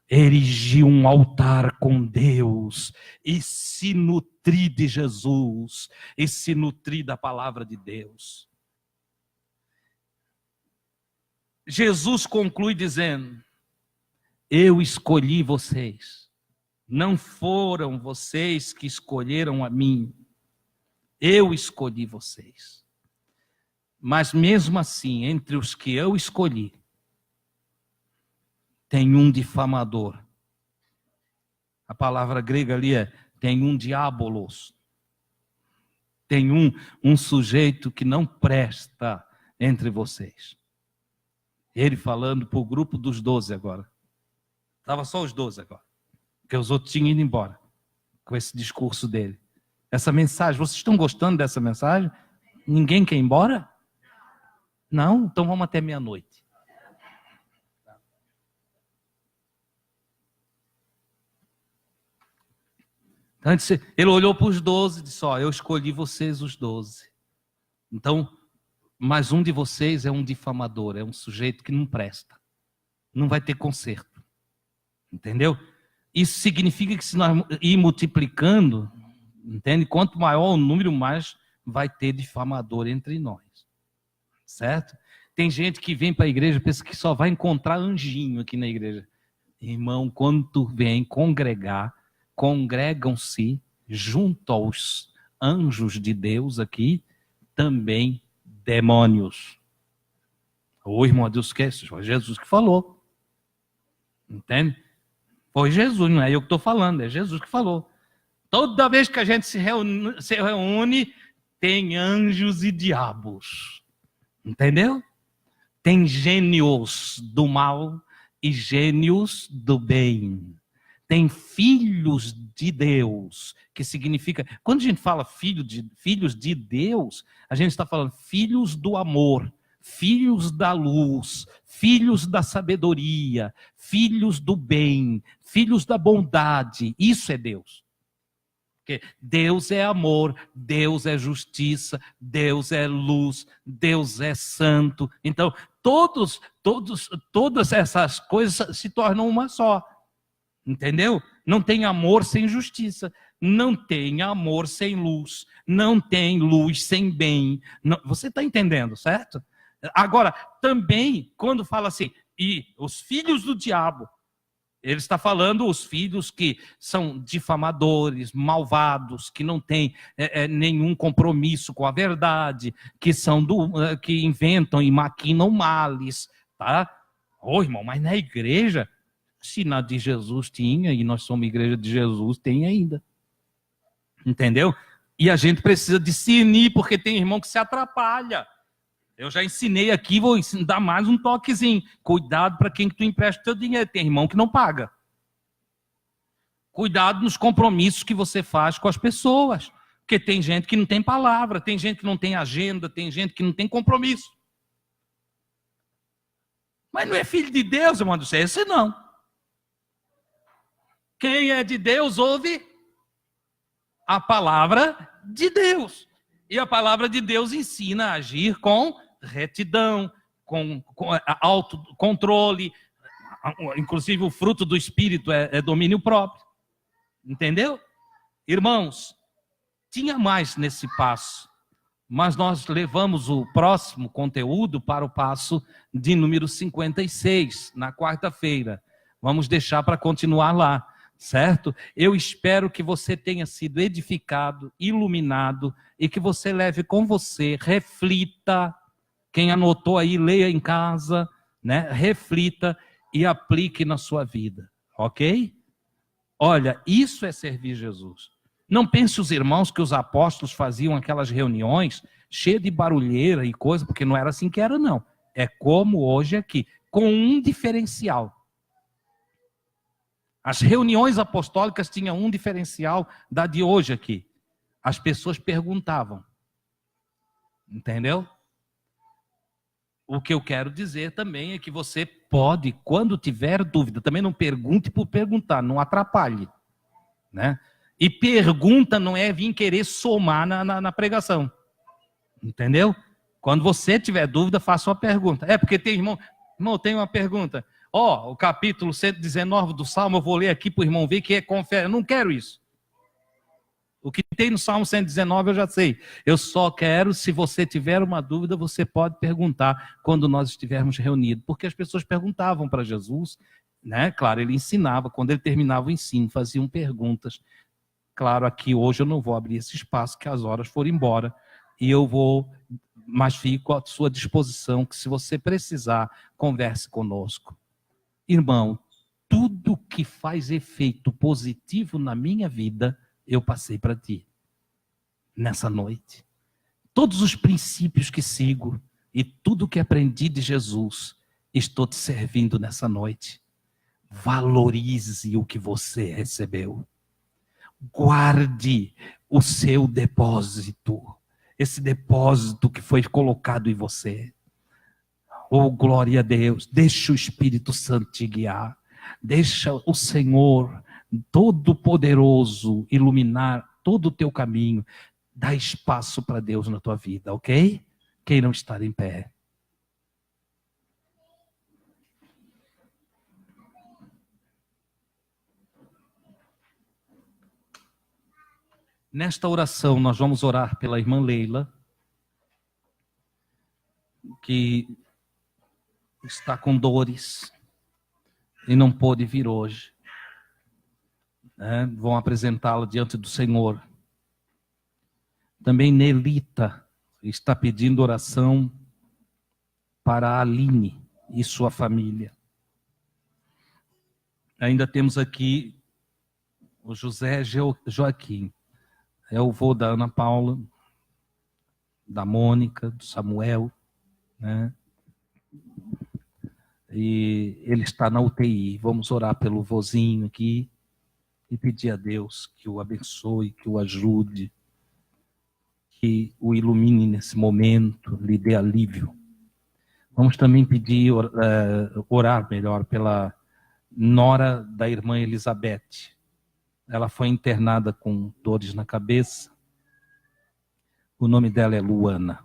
erigir um altar com Deus e se nutrir de Jesus, e se nutrir da palavra de Deus. Jesus conclui dizendo: eu escolhi vocês, não foram vocês que escolheram a mim, eu escolhi vocês. Mas mesmo assim, entre os que eu escolhi, tem um difamador. A palavra grega ali tem um diabolos. Tem um sujeito que não presta entre vocês. Ele falando para o grupo dos 12 agora. Estava só os 12 agora. Porque os outros tinham ido embora. Com esse discurso dele. Essa mensagem, vocês estão gostando dessa mensagem? Ninguém quer ir embora? Não? Então vamos até meia-noite. Então ele olhou para os 12 e disse: ó, eu escolhi vocês os 12. Então, mais um de vocês é um difamador, é um sujeito que não presta. Não vai ter conserto. Entendeu? Isso significa que se nós ir multiplicando, entende? Quanto maior o número, mais vai ter difamador entre nós. Certo? Tem gente que vem para a igreja e pensa que só vai encontrar anjinho aqui na igreja. Irmão, quando tu vem congregar, congregam-se junto aos anjos de Deus aqui, também demônios. Ô irmão, Deus esquece, foi Jesus que falou. Entende? Foi Jesus, não é eu que estou falando, é Jesus que falou. Toda vez que a gente se reúne, tem anjos e diabos. Entendeu? Tem gênios do mal e gênios do bem. Tem filhos de Deus, que significa... Quando a gente fala filhos de Deus, a gente está falando filhos do amor, filhos da luz, filhos da sabedoria, filhos do bem, filhos da bondade. Isso é Deus. Porque Deus é amor, Deus é justiça, Deus é luz, Deus é santo. Então, todas essas coisas se tornam uma só. Entendeu? Não tem amor sem justiça, não tem amor sem luz, não tem luz sem bem. Não, você está entendendo, certo? Agora, também, quando fala assim, e os filhos do diabo, ele está falando os filhos que são difamadores, malvados, que não têm nenhum compromisso com a verdade, que são que inventam e maquinam males, tá? Ô irmão, mas na igreja... Se na de Jesus tinha, e nós somos igreja de Jesus, tem ainda. Entendeu? E a gente precisa discernir, porque tem irmão que se atrapalha. Eu já ensinei aqui, vou dar mais um toquezinho. Cuidado para quem que tu empresta o teu dinheiro. Tem irmão que não paga. Cuidado nos compromissos que você faz com as pessoas. Porque tem gente que não tem palavra, tem gente que não tem agenda, tem gente que não tem compromisso. Mas não é filho de Deus, irmão do céu, esse não. Quem é de Deus ouve a palavra de Deus. E a palavra de Deus ensina a agir com retidão, com autocontrole. Inclusive o fruto do Espírito é domínio próprio. Entendeu? Irmãos, tinha mais nesse passo. Mas nós levamos o próximo conteúdo para o passo de número 56, na quarta-feira. Vamos deixar para continuar lá. Certo? Eu espero que você tenha sido edificado, iluminado e que você leve com você, reflita. Quem anotou aí, leia em casa, né? Reflita e aplique na sua vida, ok? Olha, isso é servir Jesus. Não pense os irmãos que os apóstolos faziam aquelas reuniões cheias de barulheira e coisa, porque não era assim que era, não. É como hoje aqui, com um diferencial. As reuniões apostólicas tinham um diferencial da de hoje aqui. As pessoas perguntavam. Entendeu? O que eu quero dizer também é que você pode, quando tiver dúvida, também não pergunte por perguntar, não atrapalhe. Né? E pergunta não é vir querer somar na pregação. Entendeu? Quando você tiver dúvida, faça uma pergunta. É porque tem irmão, eu tenho uma pergunta. O capítulo 119 do Salmo, eu vou ler aqui para o irmão ver que é confere. Eu não quero isso. O que tem no Salmo 119 eu já sei. Eu só quero, se você tiver uma dúvida, você pode perguntar quando nós estivermos reunidos. Porque as pessoas perguntavam para Jesus, né? Claro, ele ensinava. Quando ele terminava o ensino, faziam perguntas. Claro, aqui hoje eu não vou abrir esse espaço, que as horas foram embora. E eu vou, mas fico à sua disposição, que se você precisar, converse conosco. Irmão, tudo que faz efeito positivo na minha vida, eu passei para ti, nessa noite. Todos os princípios que sigo e tudo que aprendi de Jesus, estou te servindo nessa noite. Valorize o que você recebeu. Guarde o seu depósito, esse depósito que foi colocado em você. Oh, glória a Deus, deixa o Espírito Santo te guiar. Deixa o Senhor Todo-Poderoso iluminar todo o teu caminho. Dá espaço para Deus na tua vida, ok? Quem não estar em pé. Nesta oração nós vamos orar pela irmã Leila, que está com dores e não pôde vir hoje. Vão apresentá-la diante do Senhor. Também Nelita está pedindo oração para a Aline e sua família. Ainda temos aqui o José Joaquim, é o vô da Ana Paula, da Mônica, do Samuel, né? E ele está na UTI. Vamos orar pelo vozinho aqui e pedir a Deus que o abençoe, que o ajude, que o ilumine nesse momento, lhe dê alívio. Vamos também pedir, orar melhor, pela nora da irmã Elizabeth. Ela foi internada com dores na cabeça. O nome dela é Luana.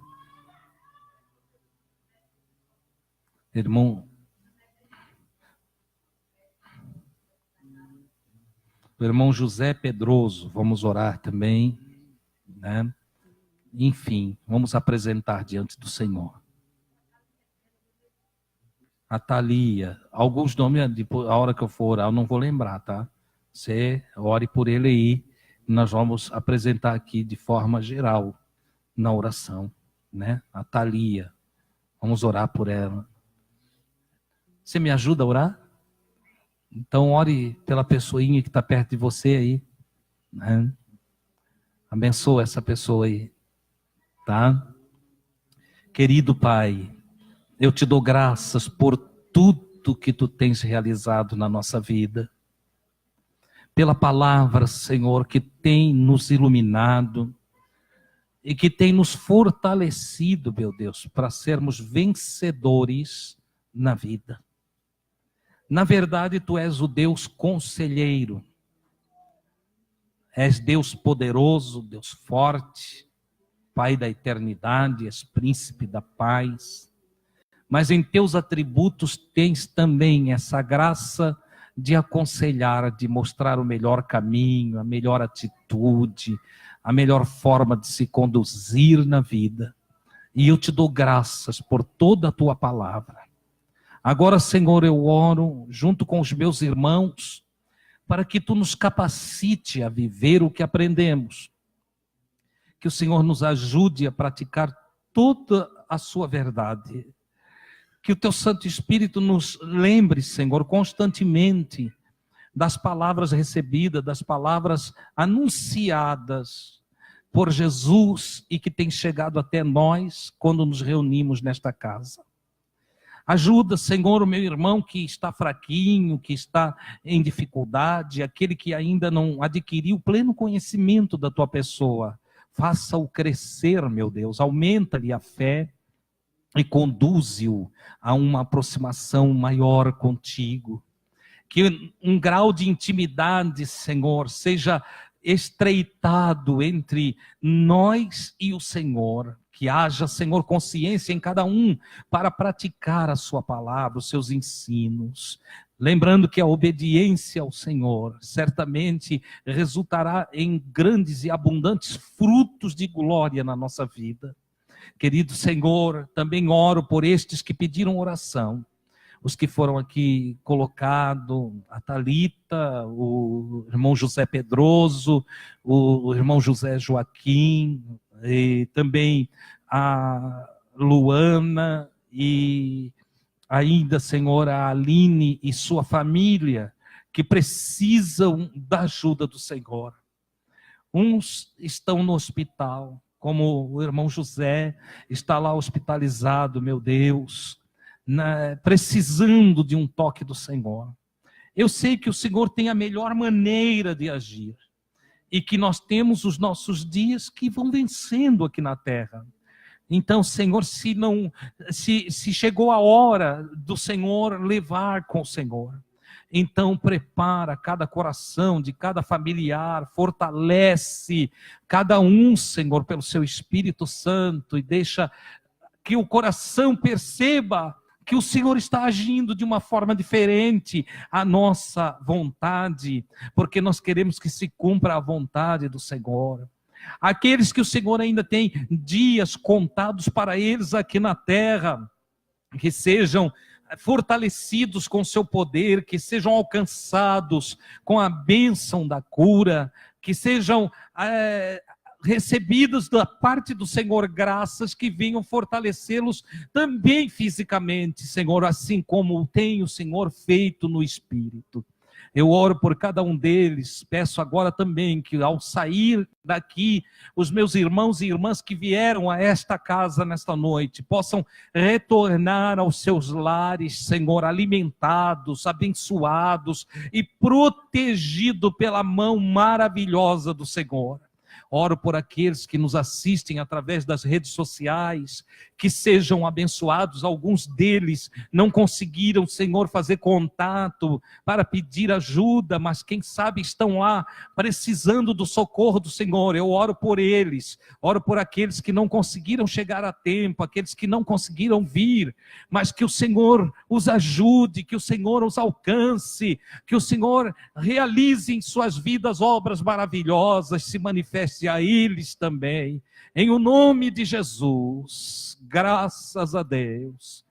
O irmão José Pedroso, vamos orar também, né? Enfim, vamos apresentar diante do Senhor. A Thalia, alguns nomes, a hora que eu for orar, eu não vou lembrar, tá? Você ore por ele aí, nós vamos apresentar aqui de forma geral, na oração, né? A Thalia, vamos orar por ela. Você me ajuda a orar? Então ore pela pessoinha que está perto de você aí, né? Abençoa essa pessoa aí, tá? Querido Pai, eu te dou graças por tudo que tu tens realizado na nossa vida. Pela palavra, Senhor, que tem nos iluminado e que tem nos fortalecido, meu Deus, para sermos vencedores na vida. Na verdade, tu és o Deus conselheiro. És Deus poderoso, Deus forte, Pai da eternidade, és príncipe da paz. Mas em teus atributos tens também essa graça de aconselhar, de mostrar o melhor caminho, a melhor atitude, a melhor forma de se conduzir na vida. E eu te dou graças por toda a tua palavra. Agora, Senhor, eu oro junto com os meus irmãos para que tu nos capacite a viver o que aprendemos. Que o Senhor nos ajude a praticar toda a sua verdade. Que o teu Santo Espírito nos lembre, Senhor, constantemente das palavras recebidas, das palavras anunciadas por Jesus e que tem chegado até nós quando nos reunimos nesta casa. Ajuda, Senhor, o meu irmão que está fraquinho, que está em dificuldade, aquele que ainda não adquiriu pleno conhecimento da tua pessoa. Faça-o crescer, meu Deus, aumenta-lhe a fé e conduze-o a uma aproximação maior contigo. Que um grau de intimidade, Senhor, seja estreitado entre nós e o Senhor. Que haja, Senhor, consciência em cada um para praticar a sua palavra, os seus ensinos. Lembrando que a obediência ao Senhor certamente resultará em grandes e abundantes frutos de glória na nossa vida. Querido Senhor, também oro por estes que pediram oração. Os que foram aqui colocados, a Thalita, o irmão José Pedroso, o irmão José Joaquim, e também a Luana, e ainda, Senhor, a Aline e sua família, que precisam da ajuda do Senhor. Uns estão no hospital, como o irmão José, está lá hospitalizado, meu Deus, precisando de um toque do Senhor. Eu sei que o Senhor tem a melhor maneira de agir, e que nós temos os nossos dias que vão vencendo aqui na terra. Então, Senhor, se chegou a hora do Senhor levar com o Senhor, então prepara cada coração de cada familiar, fortalece cada um, Senhor, pelo seu Espírito Santo, e deixa que o coração perceba que o Senhor está agindo de uma forma diferente à nossa vontade, porque nós queremos que se cumpra a vontade do Senhor. Aqueles que o Senhor ainda tem dias contados para eles aqui na terra, que sejam fortalecidos com seu poder, que sejam alcançados com a bênção da cura, que sejam recebidos da parte do Senhor graças que venham fortalecê-los também fisicamente, Senhor, assim como tem o Senhor feito no Espírito. Eu oro por cada um deles, peço agora também que ao sair daqui, os meus irmãos e irmãs que vieram a esta casa nesta noite, possam retornar aos seus lares, Senhor, alimentados, abençoados e protegidos pela mão maravilhosa do Senhor. Oro por aqueles que nos assistem através das redes sociais, que sejam abençoados. Alguns deles não conseguiram, Senhor, fazer contato para pedir ajuda, mas quem sabe estão lá precisando do socorro do Senhor. Eu oro por eles, oro por aqueles que não conseguiram chegar a tempo, aqueles que não conseguiram vir, mas que o Senhor os ajude, que o Senhor os alcance, que o Senhor realize em suas vidas obras maravilhosas, se manifeste a eles também, em o nome de Jesus. Graças a Deus.